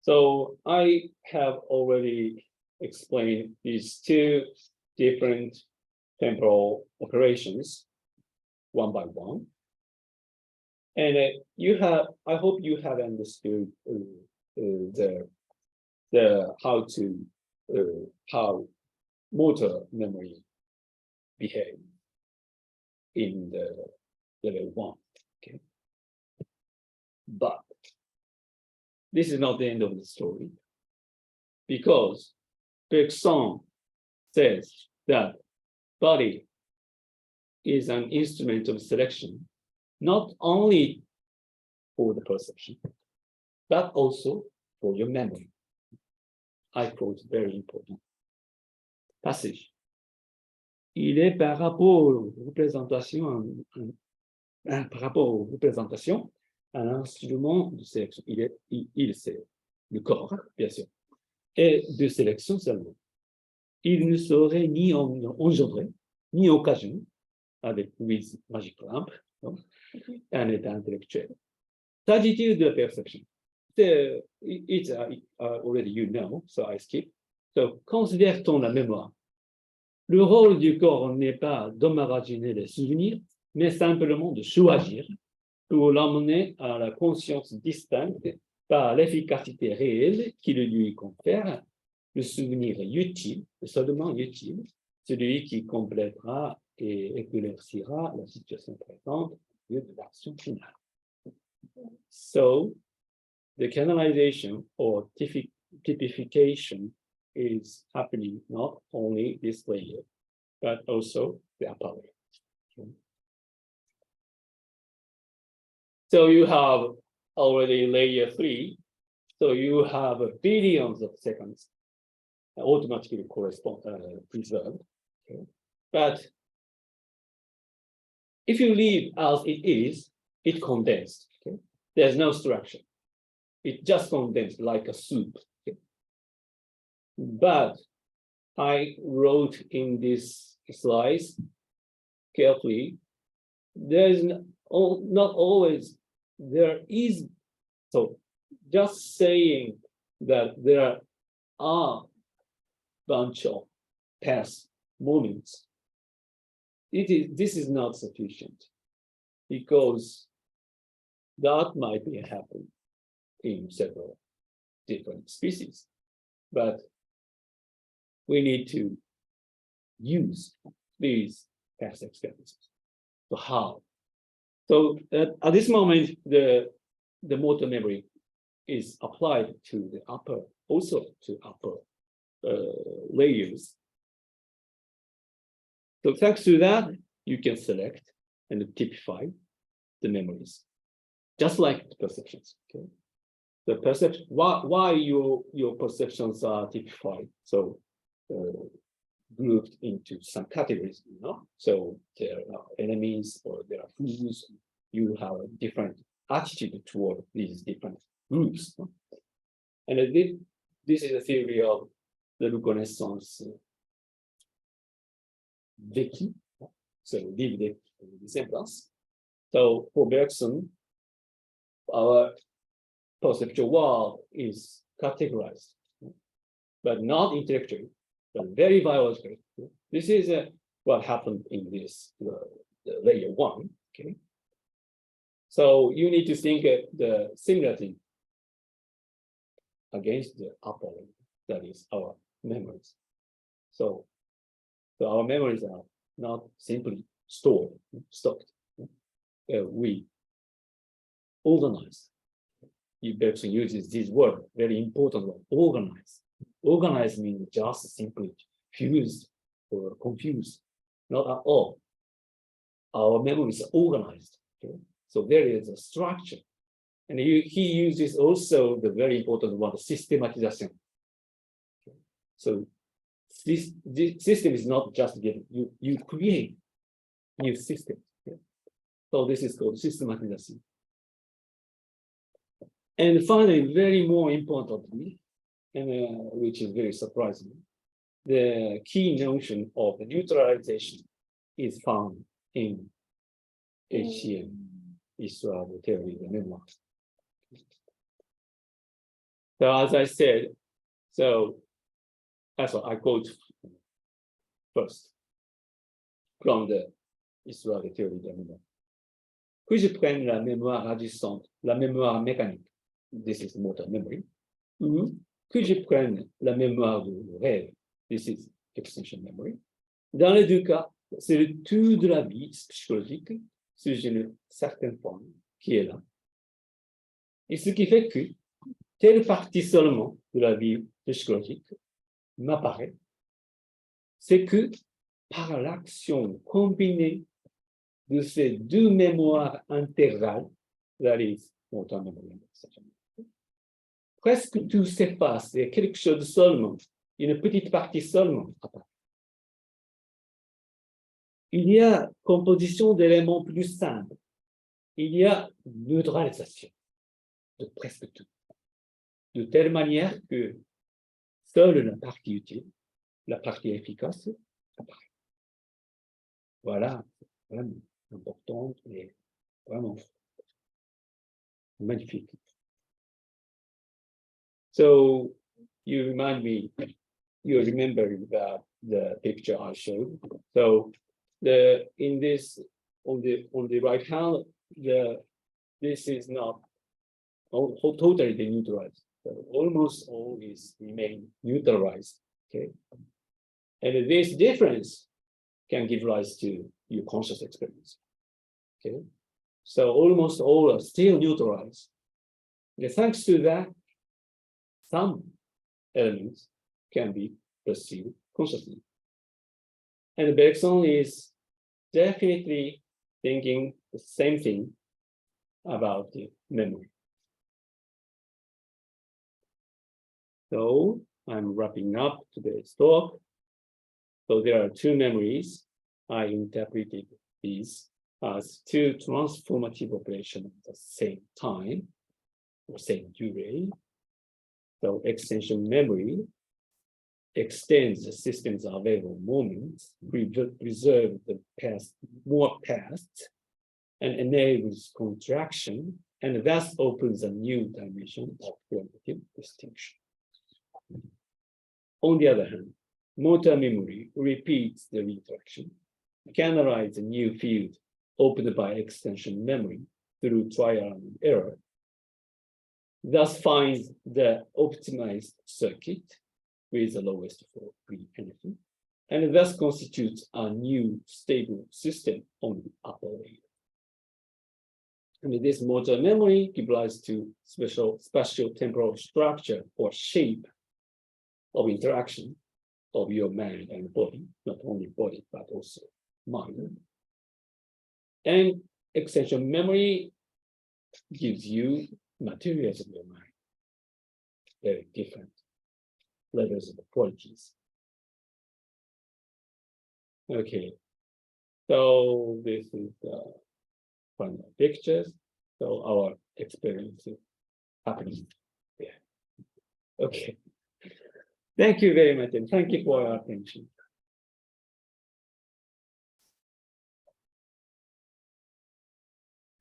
Speaker 1: So I have already explained these two different temporal operations one by one. And I hope you have understood how motor memory behave in the level 1. Okay. But this is not the end of the story, because Bergson says that body is an instrument of selection, not only for the perception, but also for your memory. I quote very important passage. Il est par rapport aux représentations, un instrument de sélection. C'est le corps, bien sûr, et de sélection seulement. il ne saurait ni engendrer, ni occasion, avec with magic lamp, un état intellectuel. S'agit-il de la perception? It's already you know, so I skip. So, considère-t-on la mémoire? Le rôle du corps n'est pas d'emmagasiner les souvenirs, mais simplement de choisir pour l'emmener à la conscience distincte par l'efficacité réelle qu'il lui confère, le souvenir utile, seulement utile, celui qui complétera et éclaircira la situation présente au lieu de l'action finale. So, the canalization or typification is happening not only this layer, but also the upper layer. Okay. So you have already layer 3. So you have billions of seconds automatically preserved. Okay. But if you leave as it is, it condensed. Okay. There's no structure. It just condensed like a soup. Okay. But I wrote in this slides carefully, there is not always, there is, so just saying that there are a bunch of past moments, this is not sufficient because that might be happening in several different species, but we need to use these past experiences. So how? So at this moment, the motor memory is applied to the upper, also to upper layers. So thanks to that, you can select and typify the memories, just like the perceptions. Okay, the perception. Why your perceptions are typified? So grouped into some categories, you know. So there are enemies or there are fools. You have a different attitude toward these different groups. No? And this is a theory of the reconnaissance vécu, so lived resemblance. So for Bergson, our perceptual world is categorized, but not intellectually, but very biologically. This is what happened in this layer 1. Okay, so you need to think the similar thing against the upper layer, that is our memories. So our memories are not simply stored, stocked. We organize. Bergson uses this word, very important word, organize. Organize means just simply fused or confused, not at all. Our memory is organized. Okay? So there is a structure. And he uses also the very important word, systematization. Okay? So this system is not just given, you create new systems. Okay? So this is called systematization. And finally, very more importantly, and which is very surprising, the key notion of the neutralization is found in HCM, Histoire de Théorie de Mémoire. So as I said, so that's what I quote first from the Histoire de Théorie de Mémoire. Que je prenne la mémoire agissante, la mémoire mécanique, this is motor memory, que je prenne la mémoire du rêve, this is extension memory. Dans les deux cas, c'est le tout de la vie psychologique sous une certaine forme qui est là. Et ce qui fait que telle partie seulement de la vie psychologique m'apparaît, c'est que par l'action combinée de ces deux mémoires intégrales, that is motor memory, presque tout s'efface, et quelque chose seulement, une petite partie seulement apparaît. Il y a composition d'éléments plus simples. Il y a neutralisation de presque tout. De telle manière que seule la partie utile la pratique efficace apparaît. Voilà, vraiment important et vraiment magnifique. So you remember the picture I showed. So in this on the right hand, this is not totally neutralized. So almost all is remain neutralized. Okay, and this difference can give rise to your conscious experience. Okay, so almost all are still neutralized. And thanks to that, some elements can be perceived consciously. And Bergson is definitely thinking the same thing about the memory. So I'm wrapping up today's talk. So there are two memories. I interpreted these as two transformative operations at the same time, or same duration. So extension memory extends the system's available moments, preserve the past, more past, and enables contraction, and thus opens a new dimension of cognitive distinction. On the other hand, motor memory repeats the retraction, canalize a new field opened by extension memory through trial and error, thus finds the optimized circuit with the lowest for free energy, and thus constitutes a new stable system on the upper layer. And this motor memory gives rise to special spatial temporal structure or shape of interaction of your mind and body, not only body, but also mind. And extension memory gives you materials of your mind, very different levels of qualities. Okay, so this is the final pictures. So our experience is happening there. Okay. Thank you very much, and thank you for your attention.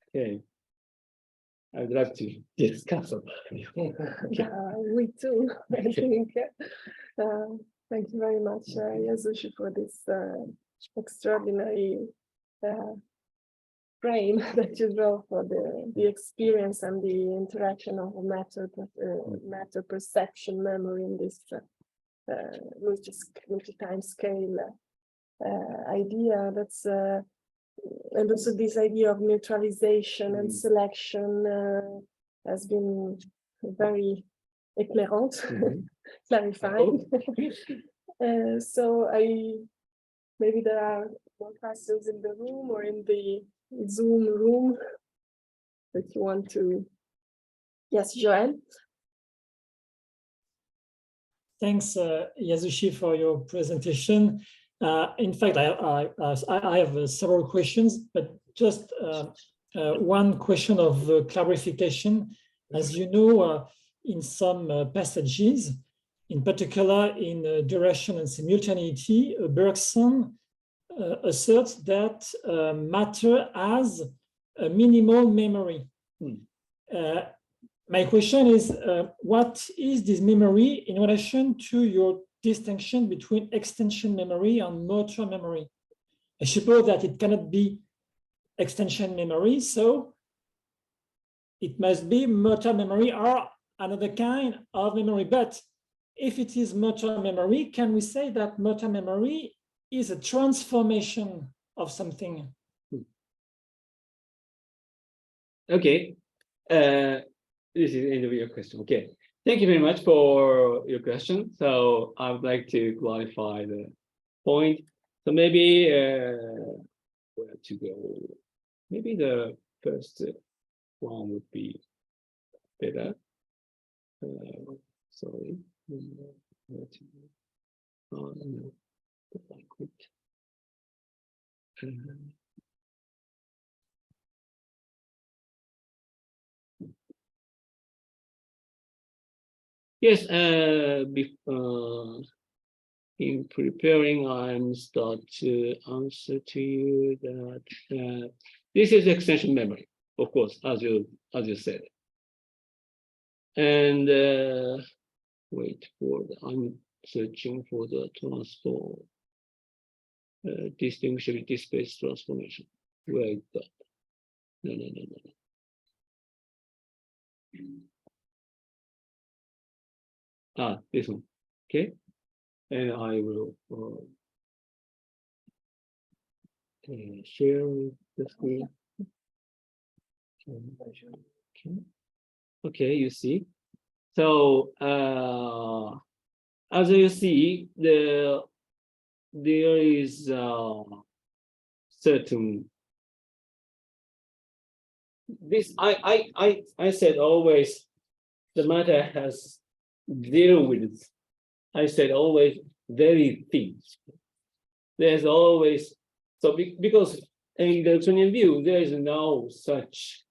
Speaker 1: Okay. I'd like to discuss about it.
Speaker 3: Okay. We too, I think. Thank you very much, Yasushi, for this extraordinary frame that you draw for the experience and the interaction of matter perception memory in this multi-time scale idea. That's and also this idea of neutralization and selection has been very éclairante, clarifying. So maybe there are more questions in the room or in the Zoom room that you want to. Yes, Joël.
Speaker 4: Thanks, Yasushi, for your presentation. In fact, I have several questions, but just one question of clarification. As you know, in some passages, in particular in duration and simultaneity, Bergson asserts that matter has a minimal memory. My question is, what is this memory in relation to your distinction between extension memory and motor memory? I suppose that it cannot be extension memory, so it must be motor memory or another kind of memory. But if it is motor memory, can we say that motor memory is a transformation of something?
Speaker 1: Okay. This is the end of your question. Okay. Thank you very much for your question. So I would like to clarify the point. So maybe where to go? Maybe the first one would be better. Sorry. Where to go? No. Yes, in preparing, I'm start to answer to you that this is extension memory, of course, as you said. And wait for the, I'm searching for the transform, distinguishability space transformation. Where is that? No. Ah, this one. Okay. And I will share the screen. Okay, you see. So as you see, there is certain this I said always the matter has zero width. I said always very thin. There's always so because in the Newtonian view there is no such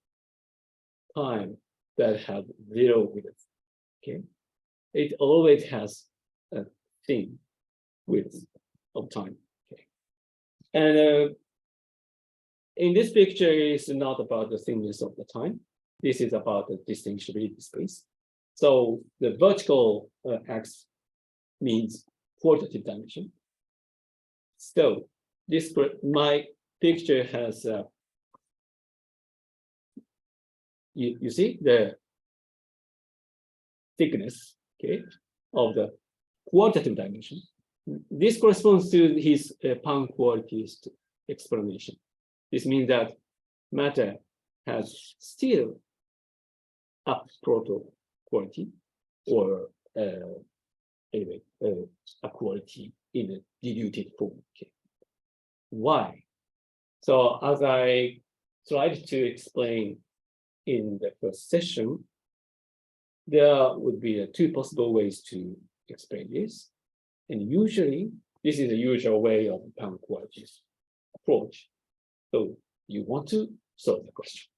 Speaker 1: time that have zero width. Okay, it always has a thin width of time. Okay, and in this picture is not about the thinness of the time. This is about the distinguishability space. So the vertical axis means quantitative dimension. So this my picture has you see the thickness, okay, of the quantitative dimension. This corresponds to his pan-qualitist explanation. This means that matter has still a proto quality or anyway a quality in a diluted form. Okay. Why? So as I tried to explain in the first session, there would be two possible ways to explain this. And usually, this is the usual way of pan-qualitist approach. So you want to solve the question.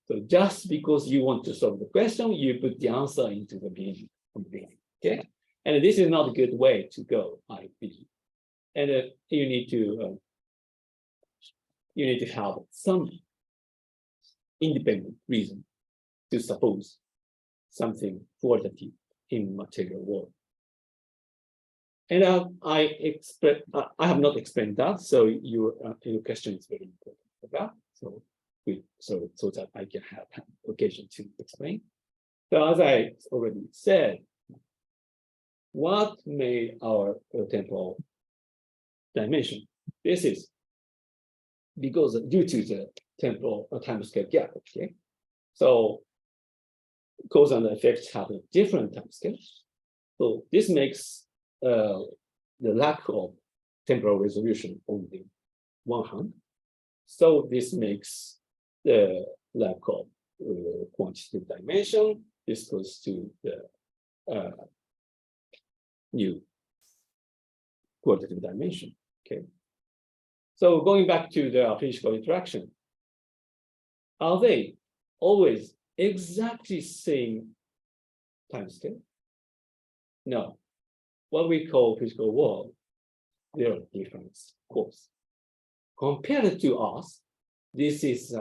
Speaker 1: So just because you want to solve the question, you put the answer into the beginning. Okay, and this is not a good way to go, I believe. And you need to have some independent reason to suppose something qualitative in material world. And I have not explained that, so your question is very important for that. So that I can have occasion to explain. So as I already said, what made our temporal dimension? This is because due to the temporal timescale gap. Okay, so cause and effects have a different timescales. So this makes the lack of temporal resolution on the one hand. So this makes the lack of quantitative dimension. This goes to the new quantitative dimension. Okay. So going back to the physical interaction, are they always exactly same timescale? No. What we call physical world, there are differences, of course. Compared to us, this is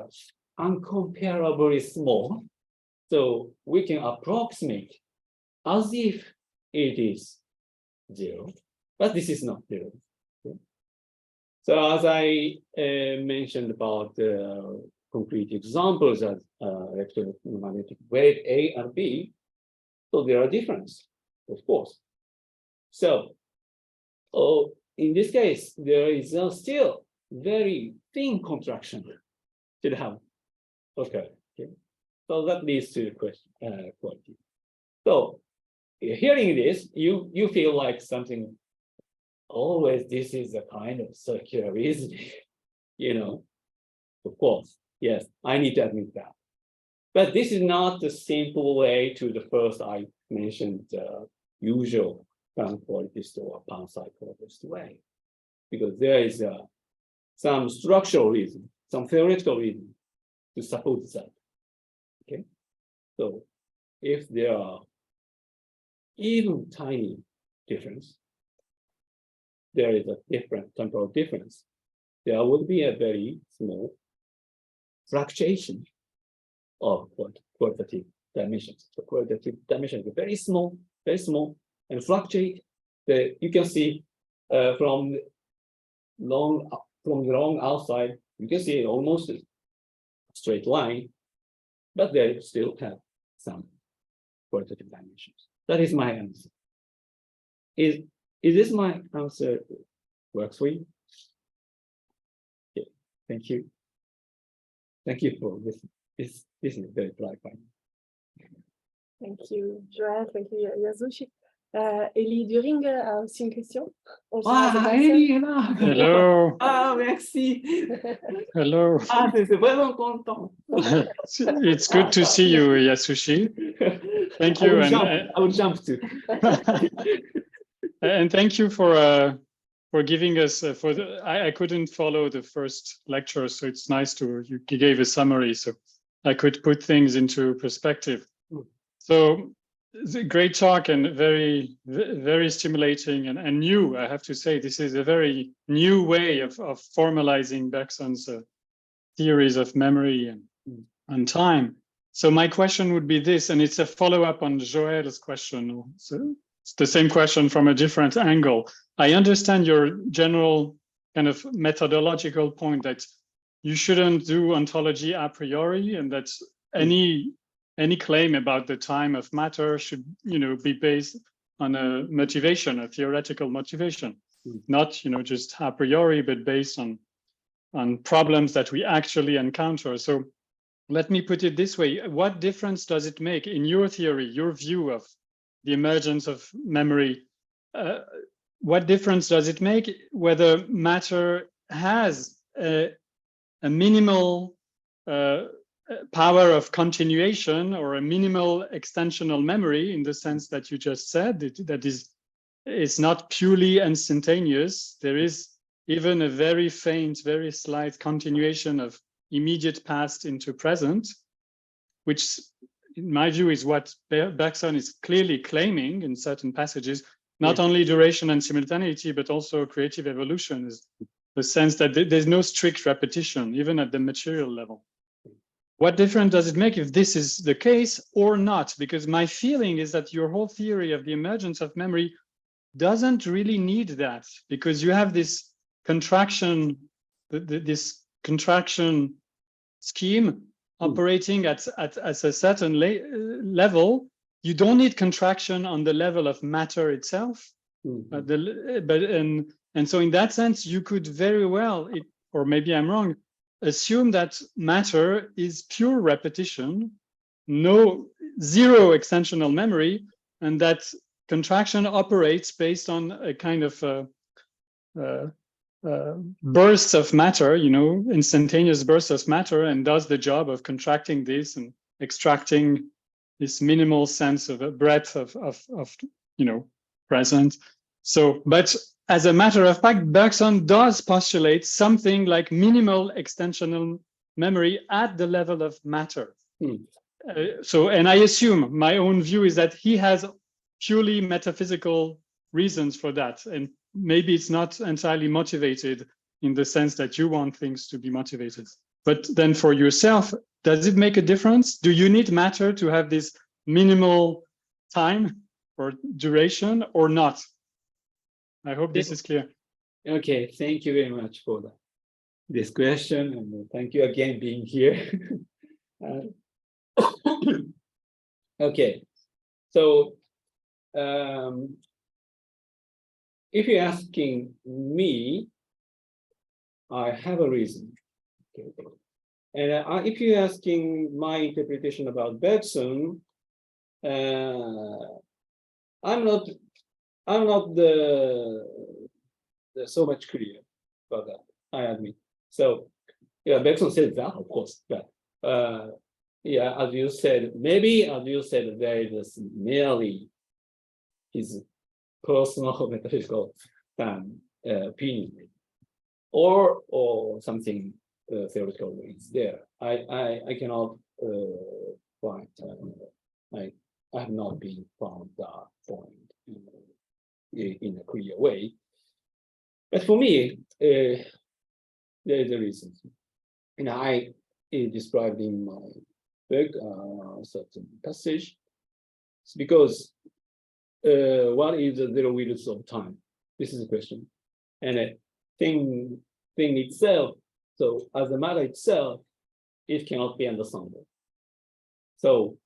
Speaker 1: uncomparably small. So we can approximate as if it is zero, but this is not zero. Okay. So as I mentioned about concrete examples as electromagnetic wave A and B, so there are differences, of course. So in this case, there is still very thin contraction should have occurred. Okay. So that leads to question quality. So hearing this, you feel like something always this is a kind of circular reasoning, you know. Of course, yes, I need to admit that. But this is not the simple way to the first I mentioned usual pan-qualitist or pan-psychologist way, because there is some structural reason, some theoretical reason to support that. Okay, so if there are even tiny difference, there is a different temporal difference, there would be a very small fluctuation of qualitative dimensions. The qualitative dimension is very small, and fluctuate. You can see from the long outside, you can see almost a straight line, but they still have some qualitative dimensions. That is my answer. Is this my answer works for you? Okay, thank you. Thank you for this. This is very clarifying.
Speaker 3: Thank you, Joël. Thank you, Yasushi. Élie During a aussi une question.
Speaker 1: Elie,
Speaker 5: Hello.
Speaker 1: Ah, merci.
Speaker 5: Hello.
Speaker 1: Ah, c'est vraiment content.
Speaker 5: It's good to see you, Yasushi. Thank you.
Speaker 1: I will jump too.
Speaker 5: And thank you for giving us I couldn't follow the first lecture, so it's nice you gave a summary, so I could put things into perspective. So it's a great talk and very, very stimulating and new. I have to say, this is a very new way of formalizing Bergson's theories of memory and time. So my question would be this, and it's a follow-up on Joël's question. So it's the same question from a different angle. I understand your general kind of methodological point that you shouldn't do ontology a priori, and that any claim about the time of matter should, be based on a motivation, a theoretical motivation, not, just a priori, but based on problems that we actually encounter. So let me put it this way. What difference does it make in your theory, your view of the emergence of memory? What difference does it make whether matter has a minimal power of continuation or a minimal extensional memory, in the sense that you just said, that is not purely instantaneous? There is even a very faint, very slight continuation of immediate past into present, which in my view is what Bergson is clearly claiming in certain passages. Not only duration and simultaneity, but also creative evolution, is the sense that there's no strict repetition, even at the material level. What difference does it make if this is the case or not? Because my feeling is that your whole theory of the emergence of memory doesn't really need that, because you have this contraction, this contraction scheme operating at a certain level. You don't need contraction on the level of matter itself, and so in that sense, you could very well, or maybe I'm wrong, assume that matter is pure repetition, zero extensional memory, and that contraction operates based on a kind of bursts of matter, instantaneous bursts of matter, and does the job of contracting this and extracting this minimal sense of a breadth of present. So, but as a matter of fact, Bergson does postulate something like minimal extensional memory at the level of matter. And I assume my own view is that he has purely metaphysical reasons for that, and maybe it's not entirely motivated in the sense that you want things to be motivated. But then for yourself, does it make a difference? Do you need matter to have this minimal time or duration or not? I hope this is clear.
Speaker 1: Okay, thank you very much for this question, and thank you again being here. Okay, so if you're asking me, I have a reason. Okay. And if you're asking my interpretation about Bergson, I'm not so much clear about that, I admit. So yeah, Bergson said that, of course, but yeah, as you said, there is merely his personal metaphysical opinion, or something theoretical is there. I cannot find. I have not been found that point in a clear way. But for me, there is a reason. I described in my book certain passage. It's because what is the zero wheels of time? This is the question. And a thing itself, so as a matter itself, it cannot be understandable. So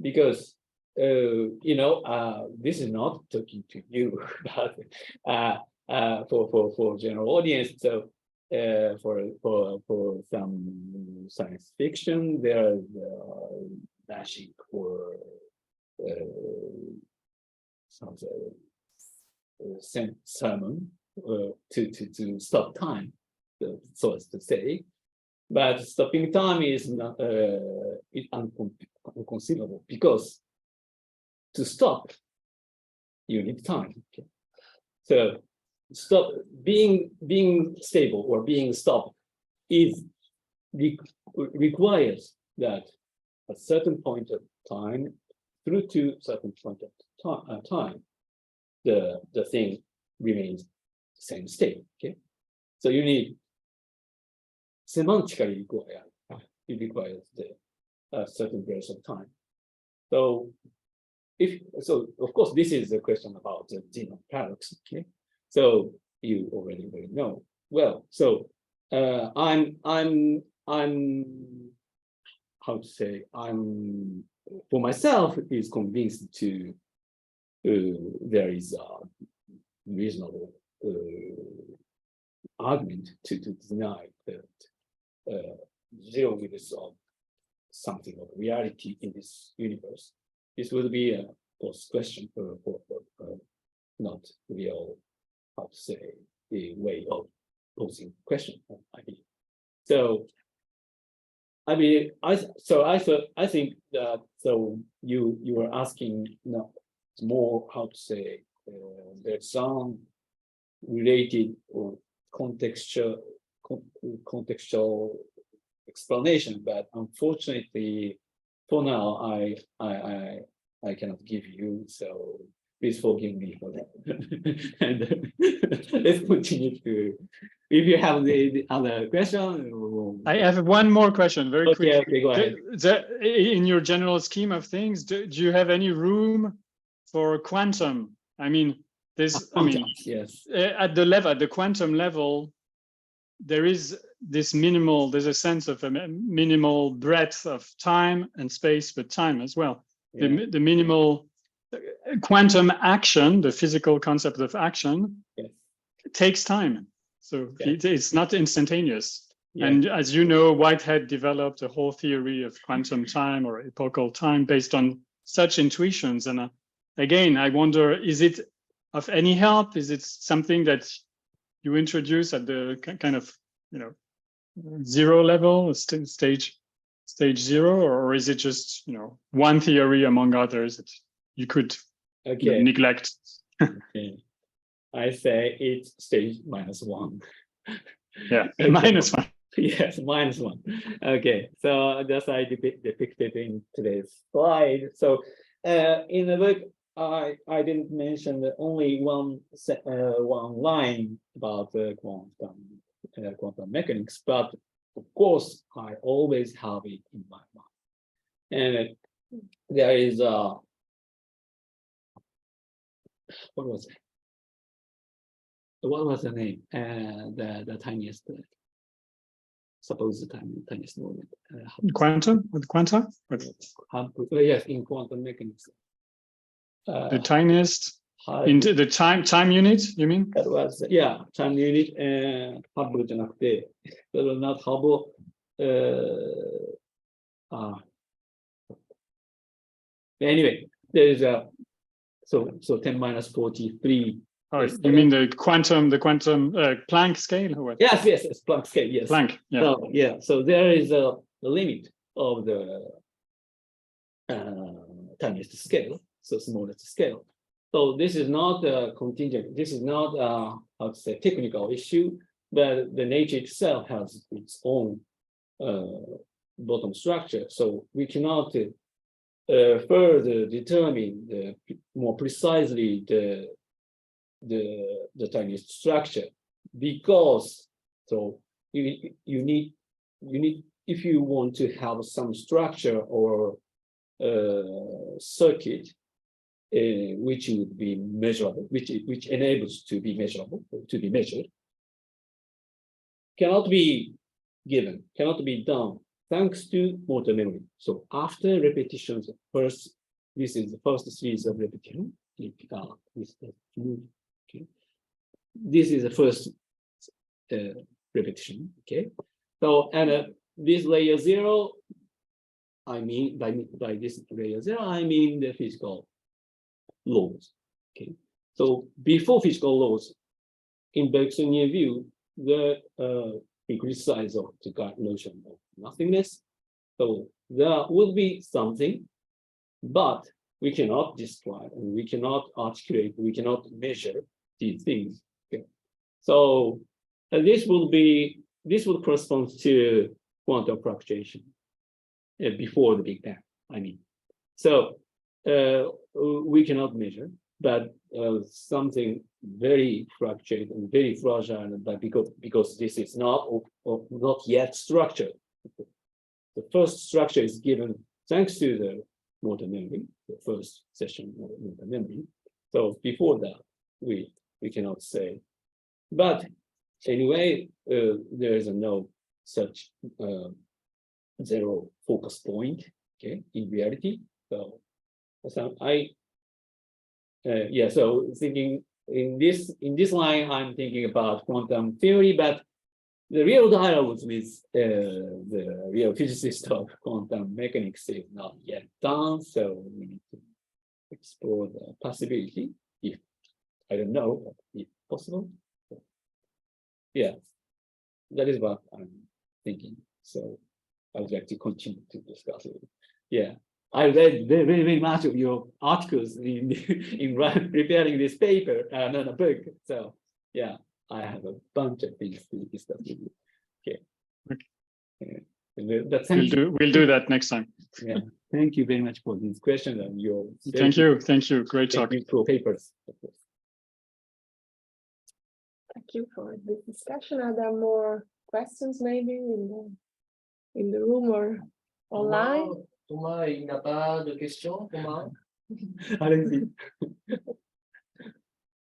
Speaker 1: because this is not talking to you, but for general audience. So for some science fiction, there is dashing for some sermon to stop time, so as to say. But stopping time is not inconceivable, because to stop, you need time. Okay? So stop being stable or being stopped requires that at certain point of time, through to certain point of time, the thing remains the same state. Okay, so you need semantically it requires the certain period of time. So of course, this is a question about the genome paradox. Okay, so you already know. Well, so I'm how to say, I'm for myself is convinced to there is a reasonable argument to deny that zero wheels of something of reality in this universe. This would be a post question for not real, how to say, the way of posing question. I mean, so I mean, I think that you were asking more, how to say, there's some related or contextual explanation, but unfortunately for now I cannot give you, so please forgive me for that. And let's continue to, if you have the other question.
Speaker 5: I have one more question, very quick.
Speaker 1: Okay, go ahead.
Speaker 5: In your general scheme of things, do you have any room for quantum? I mean, there's,
Speaker 1: yes.
Speaker 5: At the quantum level, there is this there's a sense of a minimal breadth of time and space, but time as well. Yeah. The minimal quantum action, the physical concept of action, yes, takes time. So yes, it's not instantaneous. Yes. And as you know, Whitehead developed a whole theory of quantum time or epochal time based on such intuitions. And again, I wonder, is it of any help? Is it something that you introduce at the kind of, zero level, stage zero, or is it just, one theory among others that you could neglect?
Speaker 1: Okay. I say it's stage -1.
Speaker 5: Yeah, -1.
Speaker 1: Yes, -1. Okay, so that's I depicted in today's slide. So in the book, I didn't mention only one line about the quantum mechanics, but of course I always have it in my mind. And there is what was it? What was the name? The tiniest, suppose the tiniest moment.
Speaker 5: Quantum? With quanta?
Speaker 1: Yes, in quantum mechanics.
Speaker 5: The tiniest into the time unit, you mean?
Speaker 1: That was, time unit. Hubble じゃなくて, that was not Hubble. Anyway, there is a so 10 minus 43.
Speaker 5: Oh, you mean the quantum Planck scale, or what?
Speaker 1: Yes, Planck scale. Yes,
Speaker 5: Planck. Yeah.
Speaker 1: So there is a limit of the tiniest scale, so smallest scale. So this is not contingent. This is not how to say technical issue, but the nature itself has its own bottom structure. So we cannot further determine more precisely the tiniest structure because so you need if you want to have some structure or circuit which would be measurable, which enables to be measurable, to be measured, cannot be given, cannot be done thanks to motor memory. So after repetitions, first, this is the first series of repetition. Okay. This is the first repetition. Okay. So and this layer 0, I mean by this layer 0, I mean the physical laws. Okay. So before physical laws, in Bergsonian view, the increased size of the notion of nothingness. So there will be something, but we cannot describe, and we cannot articulate, we cannot measure these things. Okay. So this will correspond to quantum fluctuation before the Big Bang. I mean, so we cannot measure, but something very fluctuate and very fragile, but because this is not yet structured. The first structure is given thanks to the motor memory, the first session of motor memory. So before that, we cannot say. But anyway, there is no such zero focus point, okay, in reality. So so thinking in this line, I'm thinking about quantum theory, but the real dialogues with the real physicist of quantum mechanics is not yet done. So we need to explore the possibility, if I don't know, but if possible. So, yeah, that is what I'm thinking. So I would like to continue to discuss it. Yeah. I read very much of your articles in preparing this paper, book. So yeah, I have a bunch of things to discuss with you. Okay.
Speaker 5: We'll do that next time.
Speaker 1: Yeah. Thank you very much for these questions and your
Speaker 5: Thank you. Great talk.
Speaker 1: For papers.
Speaker 3: Thank you for this discussion. Are there more questions maybe in the room or online?
Speaker 2: Thomas, il n'a pas de questions, Thomas?
Speaker 1: Allez-y.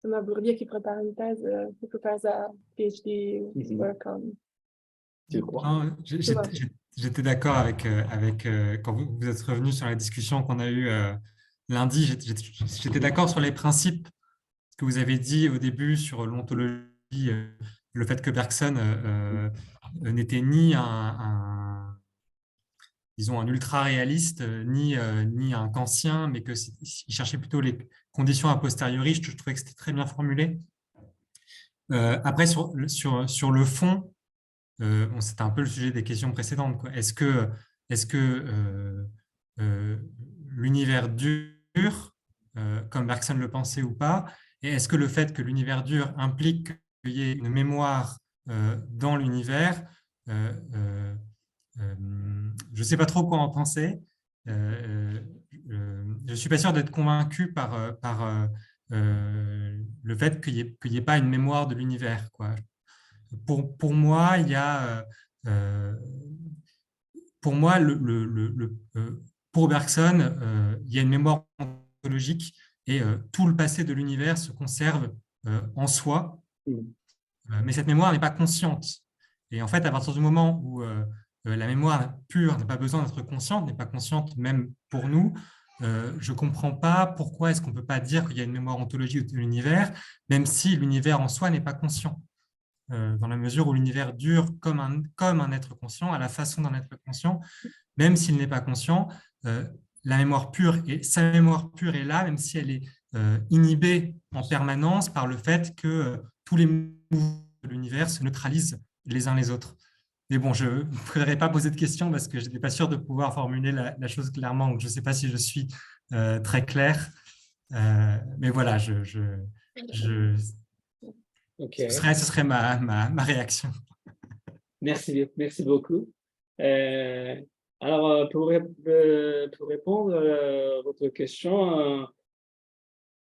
Speaker 3: Thomas Bourdieu qui prépare une thèse, qui prépare sa PhD work on.
Speaker 1: Tu crois?
Speaker 6: Non, j'étais d'accord avec quand vous êtes revenu sur la discussion qu'on a eue lundi, j'étais d'accord sur les principes que vous avez dit au début sur l'ontologie, le fait que Bergson n'était ni disons un ultra-réaliste, ni un kantien, mais qu'il cherchait plutôt les conditions a posteriori. Je trouvais que c'était très bien formulé. Après, sur le fond, c'était un peu le sujet des questions précédentes, quoi. Est-ce que l'univers dur, comme Bergson le pensait ou pas, et est-ce que le fait que l'univers dur implique qu'il y ait une mémoire dans l'univers, je ne sais pas trop quoi en penser. Je ne suis pas sûr d'être convaincu par le fait qu'il n'y ait pas une mémoire de l'univers, quoi. Pour moi, il y a pour Bergson, il y a une mémoire ontologique et tout le passé de l'univers se conserve en soi, mais cette mémoire n'est pas consciente. Et en fait, à partir du moment où la mémoire pure n'a pas besoin d'être consciente, n'est pas consciente même pour nous, je ne comprends pas pourquoi est-ce qu'on ne peut pas dire qu'il y a une mémoire ontologique de l'univers, même si l'univers en soi n'est pas conscient. Dans la mesure où l'univers dure comme un être conscient, à la façon d'un être conscient, même s'il n'est pas conscient, la mémoire pure sa mémoire pure est là, même si elle est inhibée en permanence par le fait que tous les mouvements de l'univers se neutralisent les uns les autres. Mais bon, je ne voudrais pas poser de questions parce que je n'étais pas sûr de pouvoir formuler la chose clairement, donc je ne sais pas si je suis très clair. Mais voilà,
Speaker 1: Okay.
Speaker 6: ce serait ma réaction.
Speaker 1: Merci beaucoup. Alors, pour répondre à votre question,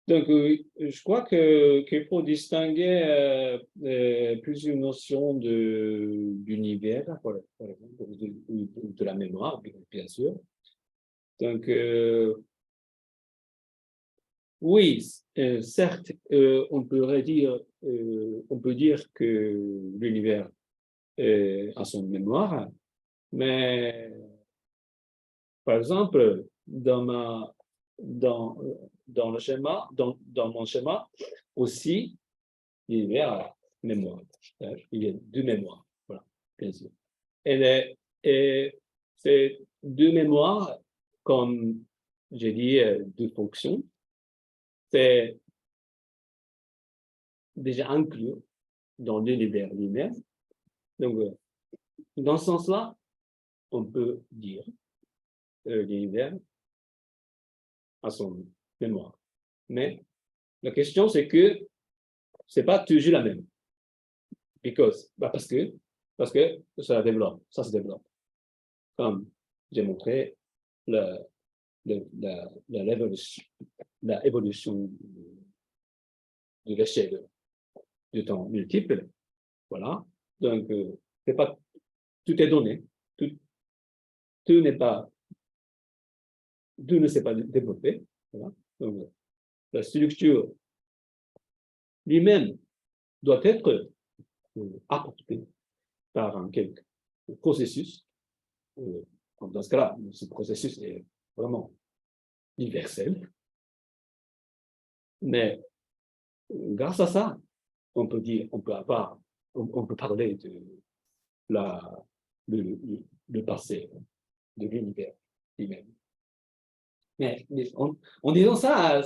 Speaker 1: Donc, je crois qu'il faut distinguer plusieurs notions d'univers, par exemple, de la mémoire, bien sûr. Donc, oui, certes, on peut dire que l'univers a son mémoire, mais par exemple, dans le schéma, dans mon schéma, aussi, l'univers a mémoire. Il y a deux mémoires, voilà, bien sûr. Et ces deux mémoires, comme j'ai dit, deux fonctions, c'est déjà inclus dans l'univers lui-même. Donc, dans ce sens-là, on peut dire l'univers a son mémoire. Mais la question, c'est que c'est pas toujours la même. Parce que ça se développe. Comme j'ai montré l'évolution de l'échelle de temps multiple. Voilà. Donc, c'est pas, tout est donné. Tout ne s'est pas développé. Voilà. Donc, la structure lui-même doit être apportée par un quelque processus. Dans ce cas-là, ce processus est vraiment universel. Mais grâce à ça, on peut parler de le passé de l'univers lui-même. Mais en disant ça,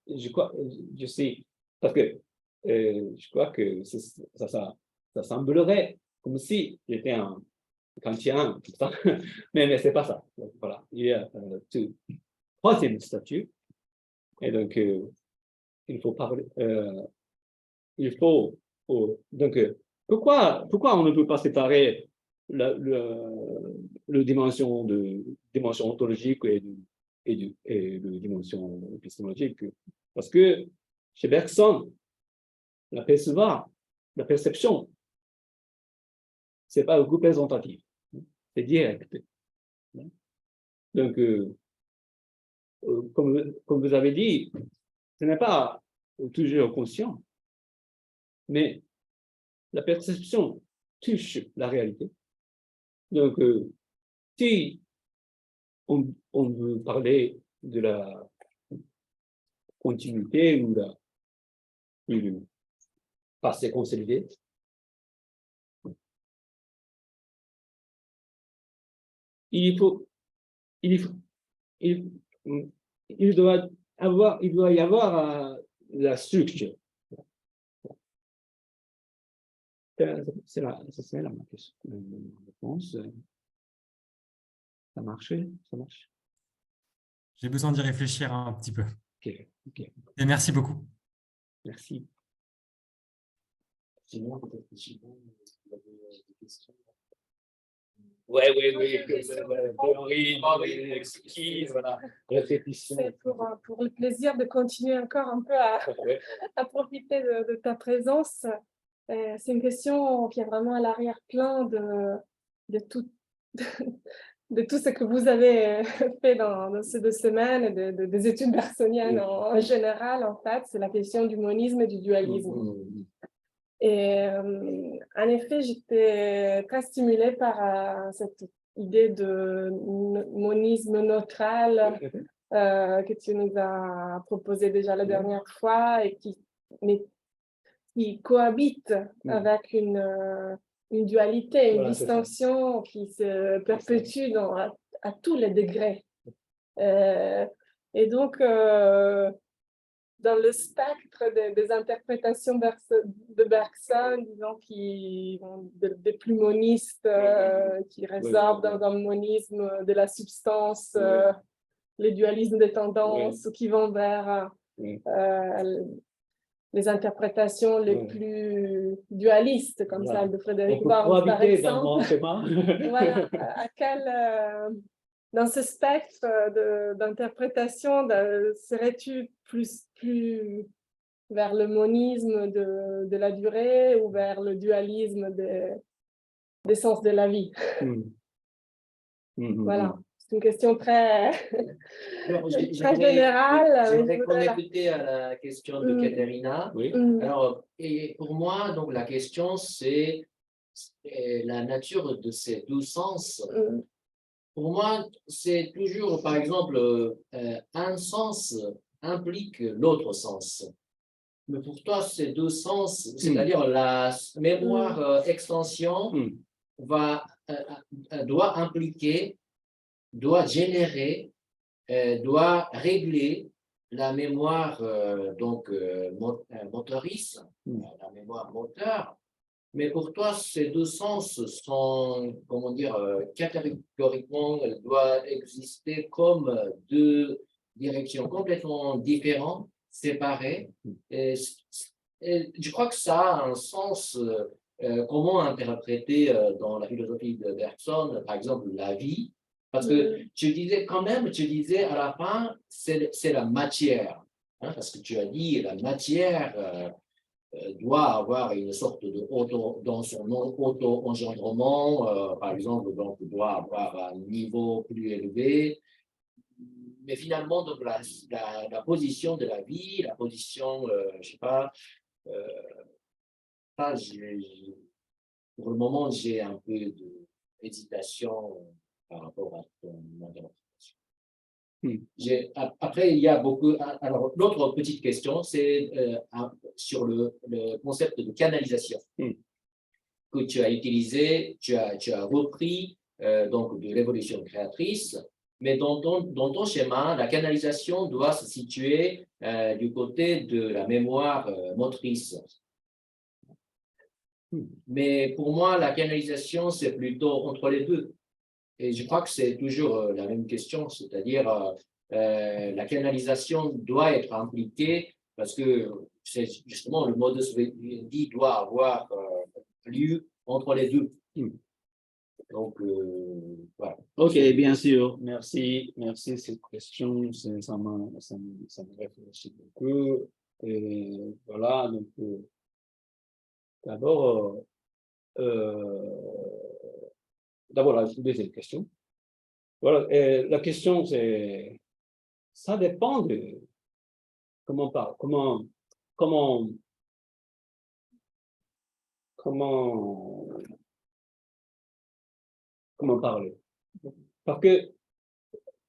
Speaker 1: je sais, parce que je crois que ça semblerait comme si j'étais un kantien, tout ça. mais c'est pas ça. Donc, voilà, il y a troisième statut, et donc il faut parler, donc pourquoi on ne peut pas séparer le dimension ontologique et de dimension épistémologique? Parce que chez Bergson, la perception, c'est pas représentatif, c'est direct. Donc, comme vous avez dit, ce n'est pas toujours conscient, mais la perception touche la réalité. Donc, si on veut parler de la continuité ou du passé consolidé, il doit y avoir la structure. C'est la réponse. Ça marche? Ça marche?
Speaker 6: J'ai besoin d'y réfléchir un petit peu.
Speaker 1: Ok.
Speaker 6: Et merci beaucoup.
Speaker 1: Merci.
Speaker 2: Sinon, peut-être que si vous avez des questions.
Speaker 1: Oui, exquise, voilà. Répétition.
Speaker 3: C'est pour le plaisir de continuer encore un peu à profiter de ta présence. C'est une question qui est vraiment à l'arrière-plan de tout ce que vous avez fait dans ces 2 semaines, et des études bergsoniennes en général, en fait. C'est la question du monisme et du dualisme. Et en effet, j'étais très stimulée par cette idée de monisme neutral que tu nous as proposé déjà la dernière fois et qui cohabite avec une dualité, une distinction qui se perpétue à tous les degrés. Et donc, dans le spectre des interprétations de Bergson, disons, des plus monistes, qui résorbent dans un monisme de la substance, les dualismes des tendances, ou qui vont vers les interprétations les plus dualistes, comme celle de Frédéric Barnes, par exemple. Voilà, dans ce spectre d'interprétation, serais-tu plus vers le monisme de la durée ou vers le dualisme des sens de la vie? Voilà, c'est une question très, très générale.
Speaker 2: J'aimerais connecter à la question de Katerina.
Speaker 1: Oui.
Speaker 2: Alors, et pour moi, donc, la question, c'est la nature de ces deux sens. Pour moi, c'est toujours, par exemple, un sens implique l'autre sens. Mais pour toi, ces deux sens, c'est-à-dire la mémoire extension, doit impliquer, doit générer, doit régler la mémoire motrice, la mémoire moteur. Mais pour toi, ces deux sens sont, comment dire, catégoriquement, elles doivent exister comme deux directions complètement différentes, séparées. Et je crois que ça a un sens, comment interpréter dans la philosophie de Bergson, par exemple, la vie. Parce que tu disais à la fin, c'est la matière. Hein, parce que tu as dit, la matière doit avoir une sorte de dans son auto-engendrement, par exemple, donc doit avoir un niveau plus élevé. Mais finalement, donc, la position de la vie, la position, je ne sais pas, pour le moment, j'ai un peu d'hésitation par rapport à ton interprétation. Après, il y a beaucoup. Alors, l'autre petite question, c'est sur le concept de canalisation que tu as utilisé, tu as repris donc de l'évolution créatrice, mais dans ton schéma, la canalisation doit se situer du côté de la mémoire motrice. Mais pour moi, la canalisation, c'est plutôt entre les deux. Et je crois que c'est toujours la même question, c'est-à-dire la canalisation doit être impliquée parce que c'est justement le modus vivendi doit avoir lieu entre les deux. Donc, voilà.
Speaker 1: Ok, bien sûr. Merci cette question. Ça me réfléchit beaucoup. Et voilà, donc, d'abord, la deuxième question. Voilà, la question, c'est, ça dépend de comment parler. Parce que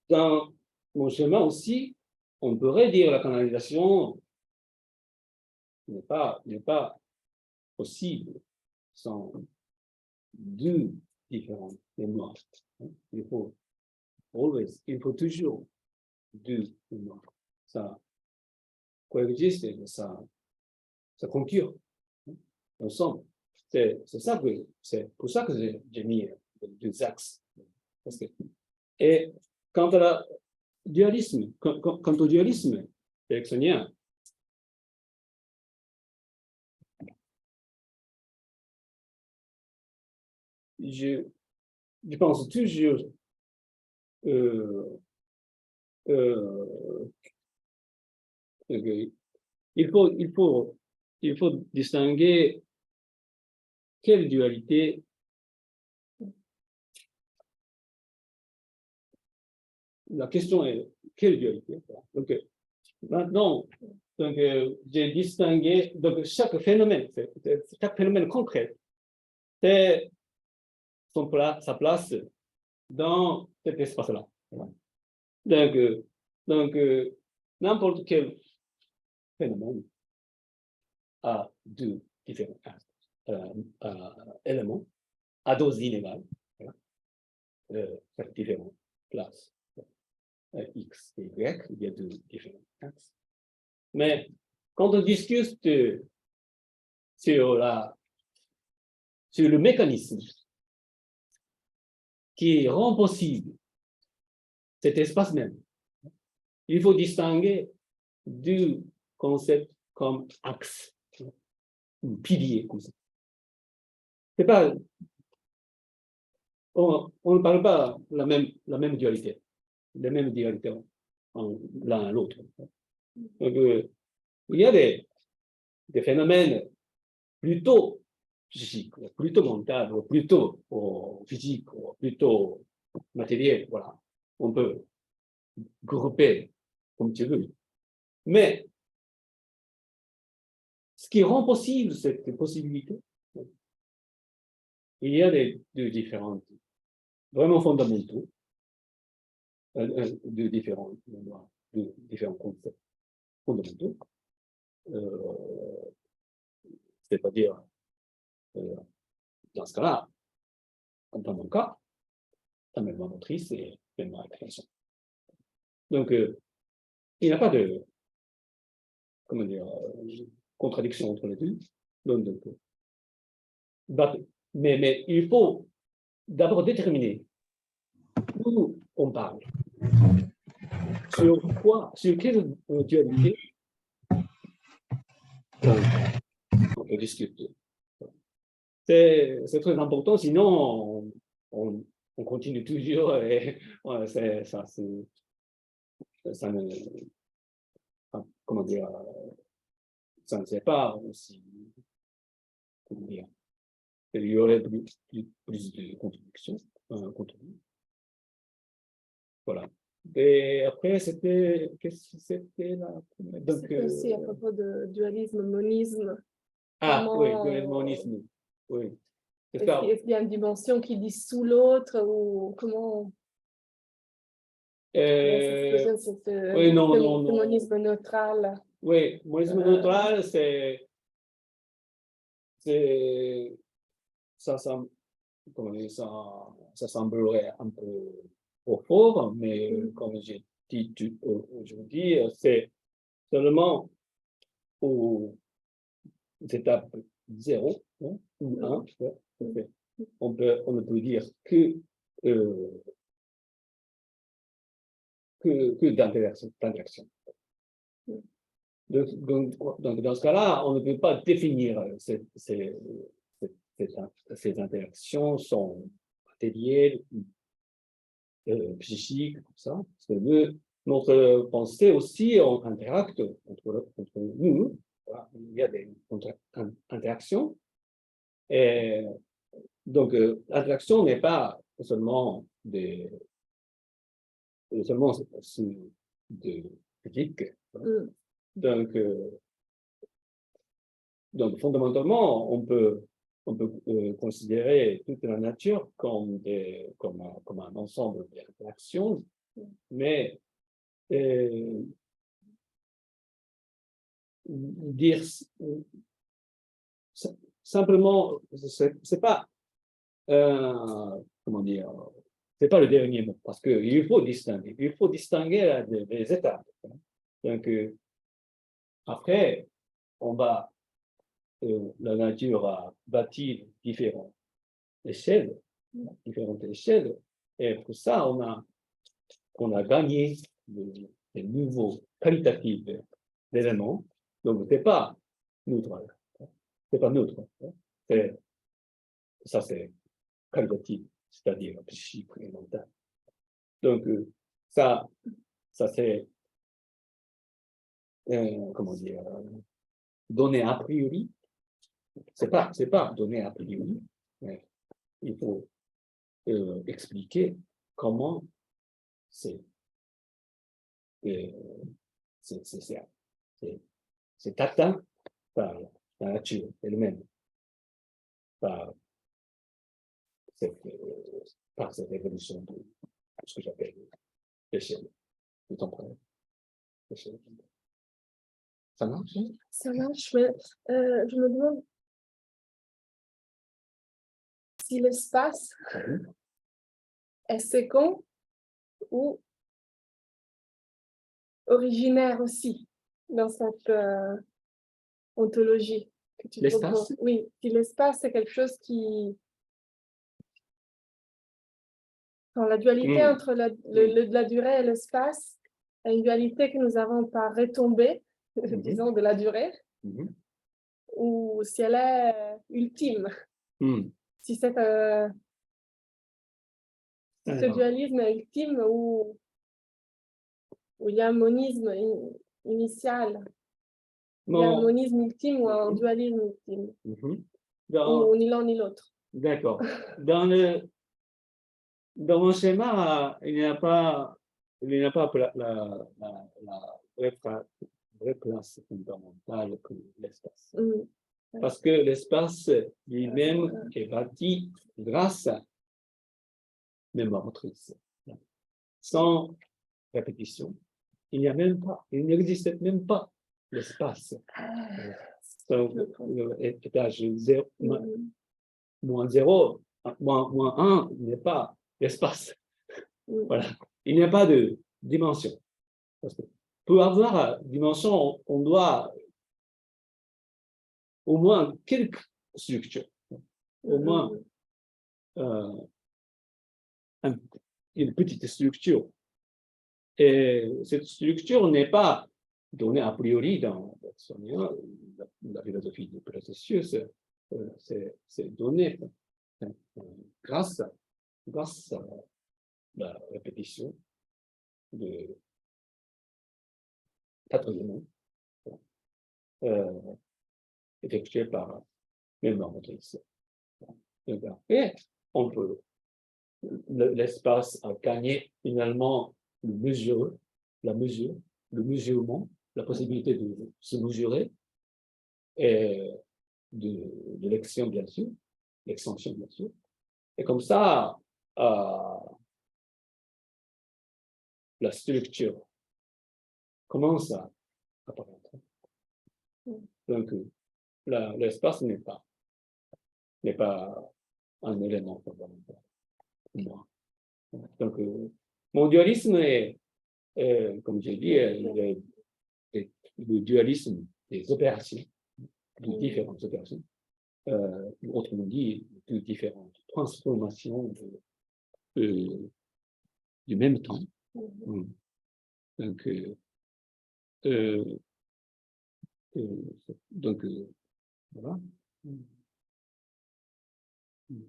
Speaker 1: dans mon chemin aussi, on pourrait dire la canalisation n'est pas possible sans deux différentes mémoires. Il faut toujours deux mémoires. Ça coexiste et ça concure ensemble. C'est pour ça que j'ai mis deux axes. Et quant au dualisme bergsonien, je pense toujours il faut distinguer quelle dualité la question est quelle dualité. Donc maintenant, j'ai distingué donc chaque phénomène concret, c'est sa place dans cet espace-là. Donc n'importe quel phénomène a deux différents éléments à doses inégales, différentes places. X et Y, il y a deux différents axes. Mais quand on discute sur le mécanisme qui rend possible cet espace même, il faut distinguer deux concepts comme axe ou pilier comme ça. C'est pas on ne parle pas la même dualité, les mêmes dualités l'un à l'autre. Donc, il y a des phénomènes plutôt psychiques, plutôt mentaux, plutôt physiques, plutôt matériels. Voilà. On peut grouper comme tu veux. Mais ce qui rend possible cette possibilité, il y a de différents, vraiment fondamentaux, de différents concepts fondamentaux. C'est-à-dire, dans ce cas-là, dans mon cas, la mémoire motrice et la mémoire actuellement. Donc, il n'y a pas de, comment dire, contradiction entre les deux. Donc, mais il faut d'abord déterminer où on parle, sur quelle dualité on peut discuter. C'est très important, sinon on continue toujours et ça ne, comment dire, ça ne sait pas aussi, comment dire, il y aurait plus de contributions, contenu. Voilà. Et après, qu'est-ce que c'était là? Donc,
Speaker 3: c'est aussi à propos de dualisme, monisme.
Speaker 1: Ah oui,
Speaker 3: Comment,
Speaker 1: le monisme. Oui.
Speaker 3: Est-ce qu'il y a une dimension qui dit sous l'autre ou comment
Speaker 1: Oui,
Speaker 3: ce
Speaker 1: non.
Speaker 3: monisme neutral?
Speaker 1: Oui, monisme neutral, ça semblerait un peu trop fort, mais comme j'ai dit aujourd'hui, c'est seulement aux étapes 0 hein, ou 1. On ne peut dire que d'interaction. Donc, dans ce cas-là, on ne peut pas définir ces interactions sont matérielles, psychiques, tout ça. Parce que notre pensée aussi, on interacte entre nous. Voilà, il y a des interactions. Et donc, l'interaction n'est pas seulement de physique. Donc, fondamentalement, on peut considérer toute la nature comme un ensemble d'interactions, mais dire simplement, c'est pas comment dire, c'est pas le dernier mot, parce qu'il faut distinguer les étapes. Donc, après, la nature a bâti différentes échelles, et pour ça, on a gagné des nouveaux qualitatifs d'éléments. Donc, c'est pas neutral, c'est pas neutre. Ça, c'est qualitatif, c'est-à-dire psychique et mental. Donc, ça c'est, comment dire, donné a priori. C'est pas donné a priori, mais il faut expliquer comment c'est atteint par la nature elle-même, par cette évolution de ce que j'appelle l'échelle du temporel. Ça marche?
Speaker 3: Ça marche, mais je me demande si l'espace est séquent ou originaire aussi dans cette ontologie que tu
Speaker 1: L'espace?
Speaker 3: proposes. Oui, si l'espace c'est quelque chose qui... Quand la dualité entre la durée et l'espace est une dualité que nous n'avons pas retombée, disons, de la durée, ou si elle est ultime. Si c'est C'est ce dualisme ultime où il y a un monisme initial. Il y a un monisme ultime ou un dualisme ultime. Ou ni l'un ni l'autre.
Speaker 1: D'accord. Dans mon schéma, il n'y a pas la vraie place fondamentale que l'espace. Parce que l'espace lui-même est bâti grâce à mémoire motrice. Sans répétition, il n'existe même pas l'espace. Étage 0, moins 0, moins 1 n'est pas l'espace. Voilà. Il n'y a pas de dimension. Parce que pour avoir dimension, on doit au moins quelques structures, au moins une petite structure. Et cette structure n'est pas donnée a priori dans la philosophie du processus, c'est donné grâce à la répétition de 4 éléments effectués par mémoire motrice. Et on peut, l'espace a gagné finalement le mesurement, la possibilité de se mesurer et de l'extension bien sûr. Et comme ça, la structure commence à apparaître. Donc, l'espace n'est pas un élément fondamental pour moi. Donc, mon dualisme est, comme j'ai dit, le dualisme des opérations, de différentes opérations, autrement dit, de différentes transformations du même temps. Donc, voilà.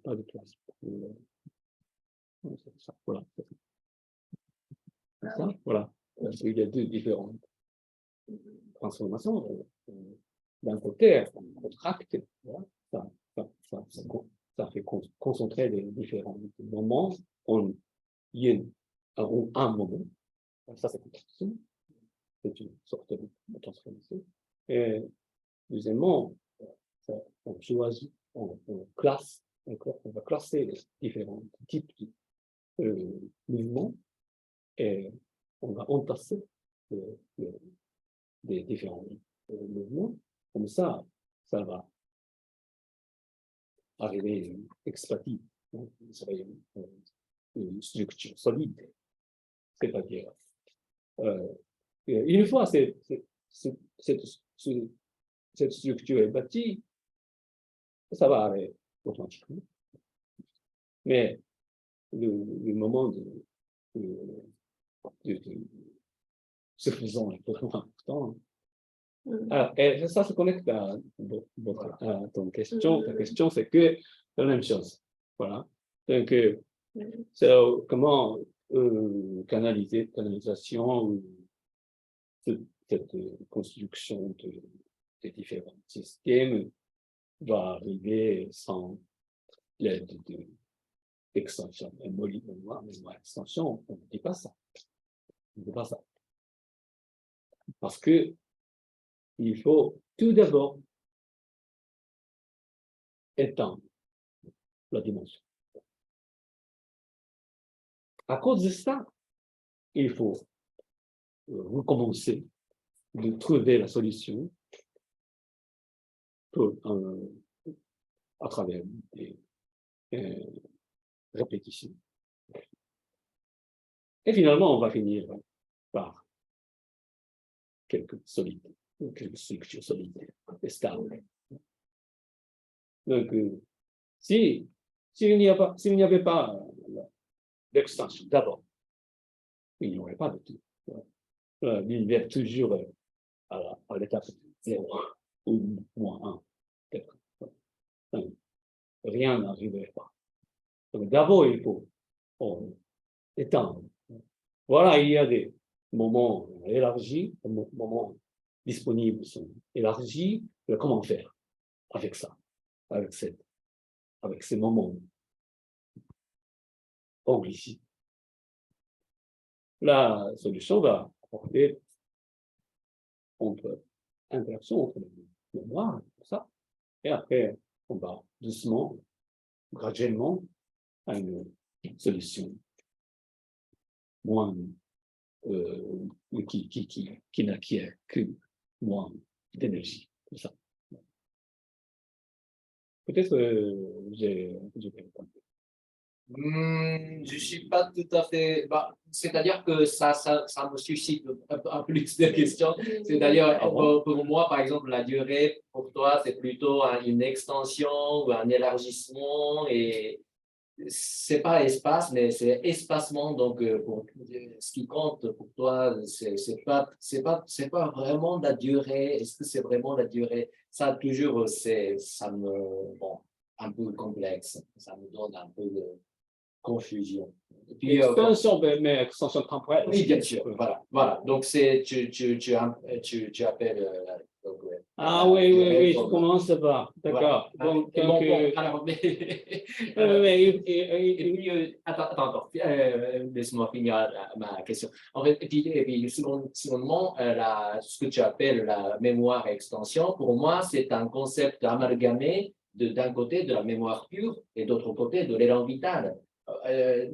Speaker 1: Pas de place. C'est ça, voilà. Ça, voilà. Parce qu'il y a deux différentes transformations. D'un côté, on contracte, voilà. Ça fait concentrer les différents moments en un moment. Ça, c'est contraction. C'est une sorte de transformation. Et deuxièmement, on choisit, on classe, on va classer les différents types de mouvements et on va entasser des différents mouvements. Comme ça va arriver à une expertise, ça va une structure solide. C'est-à-dire, une fois cette structure est bâtie, ça va arriver automatiquement. Mais le moment de suffisant est vraiment important. Alors, et ça se connecte à ton question. Ta question, c'est que la même chose. Voilà. Donc, comment canalisation, cette construction des différents systèmes va arriver sans l'aide d'extension. Mémoire extension, on ne dit pas ça. On ne dit pas ça. Parce que il faut tout d'abord étendre la dimension. À cause de ça, il faut recommencer de trouver la solution pour, à travers des répétitions. Et finalement, on va finir par quelques structures solides et stables. Donc, s'il n'y avait pas l'extension d'abord, il n'y aurait pas de tout. L'univers toujours à l'étape 0 ou moins 1, peut-être. Rien n'arriverait pas. Donc, d'abord, il faut et temps. Voilà, il y a des moments élargis, des moments disponibles sont élargis. Comment faire avec ça, avec ces moments obligés? La solution va apporter interaction entre les mémoires, tout ça, et après, on va doucement, graduellement, à une solution moins qui n'acquiert que moins d'énergie, tout ça. Peut-être j'ai compris.
Speaker 2: Je suis pas tout à fait. Bah, c'est-à-dire que ça me suscite un plus de questions. C'est-à-dire, pour moi, par exemple, la durée, pour toi, c'est plutôt une extension ou un élargissement. Et c'est pas espace, mais c'est espacement. Donc, pour, ce qui compte pour toi, c'est pas vraiment la durée. Est-ce que c'est vraiment la durée? Ça, toujours, ça me. Bon, un peu complexe. Ça me donne un peu de confusion. Et puis,
Speaker 1: Extension, mais extension temporelle.
Speaker 2: oui, bien sûr. Voilà. Donc, tu appelles. Donc, ouais.
Speaker 1: Ah oui, je commence par. D'accord.
Speaker 2: Voilà.
Speaker 1: Donc,
Speaker 2: Alors, attends, laisse-moi finir ma question. En fait, et puis secondement, ce que tu appelles la mémoire extension, pour moi, c'est un concept amalgamé d'un côté de la mémoire pure et d'autre côté de l'élan vital.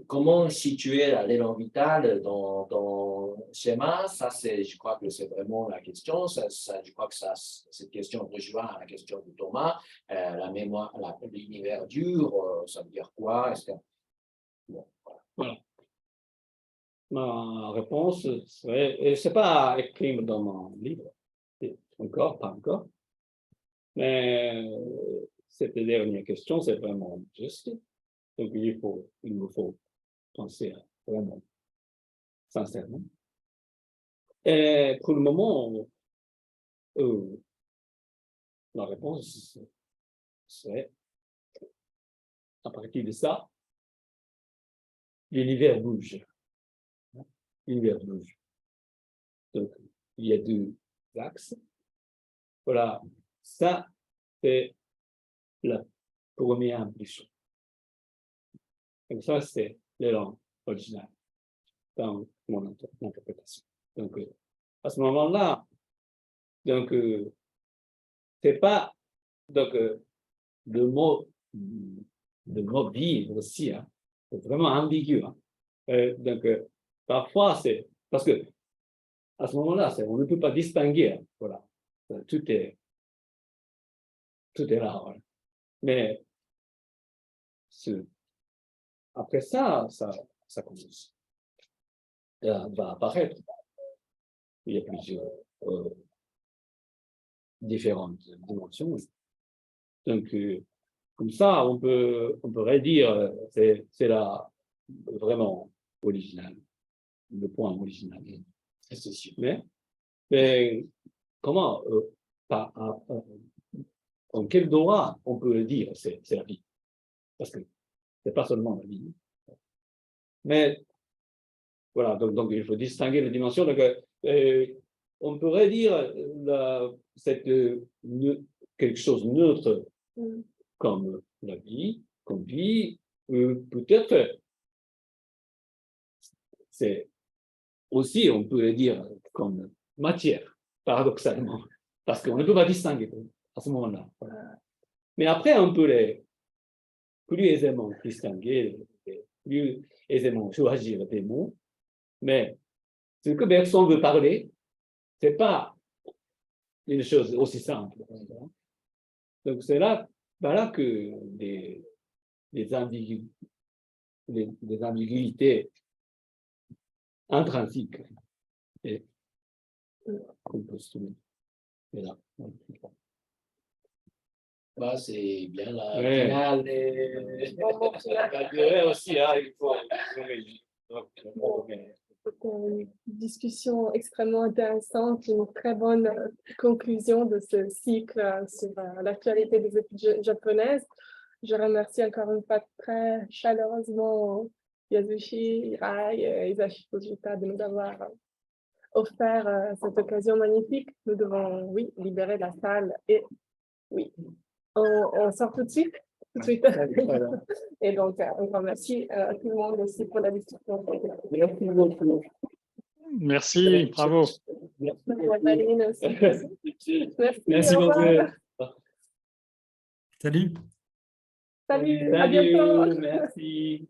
Speaker 2: Comment situer l'élan vital dans le schéma? Ça, je crois que c'est vraiment la question. Je crois que cette question rejoint la question de Thomas. La mémoire, l'univers dur, ça veut dire quoi? Bon,
Speaker 1: voilà. Ma réponse serait, et c'est pas écrit dans mon livre, pas encore, mais cette dernière question, c'est vraiment juste. Donc, il me faut penser vraiment sincèrement. Et pour le moment, la réponse serait, à partir de ça, l'univers bouge. L'univers bouge. Donc, il y a deux axes. Voilà, ça, c'est la première impulsion. Donc, ça, c'est l'élan original dans mon interprétation. Donc, à ce moment-là, donc, c'est pas, donc, le mot vivre aussi, hein, c'est vraiment ambigu. Hein. Donc, parfois, c'est parce que à ce moment-là, on ne peut pas distinguer. Hein, voilà, tout est là. Voilà. Mais après ça commence. Va apparaître. Il y a plusieurs différentes dimensions. Donc, comme ça, on pourrait dire c'est là vraiment original, le point original. C'est sûr. Mais comment, en quel droit on peut le dire c'est la vie? Parce que c'est pas seulement la vie. Mais voilà, donc il faut distinguer les dimensions. Donc, on pourrait dire c'est quelque chose de neutre comme la vie, comme vie, peut-être c'est aussi, on peut le dire, comme matière, paradoxalement, parce qu'on ne peut pas distinguer à ce moment-là. Voilà. Mais après, on peut plus aisément distinguer, plus aisément choisir des mots, mais ce que Bergson veut parler, ce n'est pas une chose aussi simple. Donc, c'est là que des ambiguïtés intrinsiques et qu'on peut se trouver. Là.
Speaker 2: Bah, c'est bien la
Speaker 1: finale. La durée aussi, hein, il faut.
Speaker 3: C'était une discussion extrêmement intéressante, une très bonne conclusion de ce cycle sur l'actualité des études japonaises. Je remercie encore une fois très chaleureusement Yasushi Hiraï et Yasushi Fujita de nous avoir offert cette occasion magnifique. Nous devons, oui, libérer la salle et oui, on sort tout de suite. Tout de suite. Et donc, un grand merci à tout le monde aussi pour la discussion.
Speaker 1: Merci beaucoup.
Speaker 5: Merci, bravo.
Speaker 3: Valérie aussi. Merci.
Speaker 1: Merci
Speaker 3: au revoir.
Speaker 1: beaucoup.
Speaker 6: Salut.
Speaker 3: Salut, à bientôt.
Speaker 1: Merci.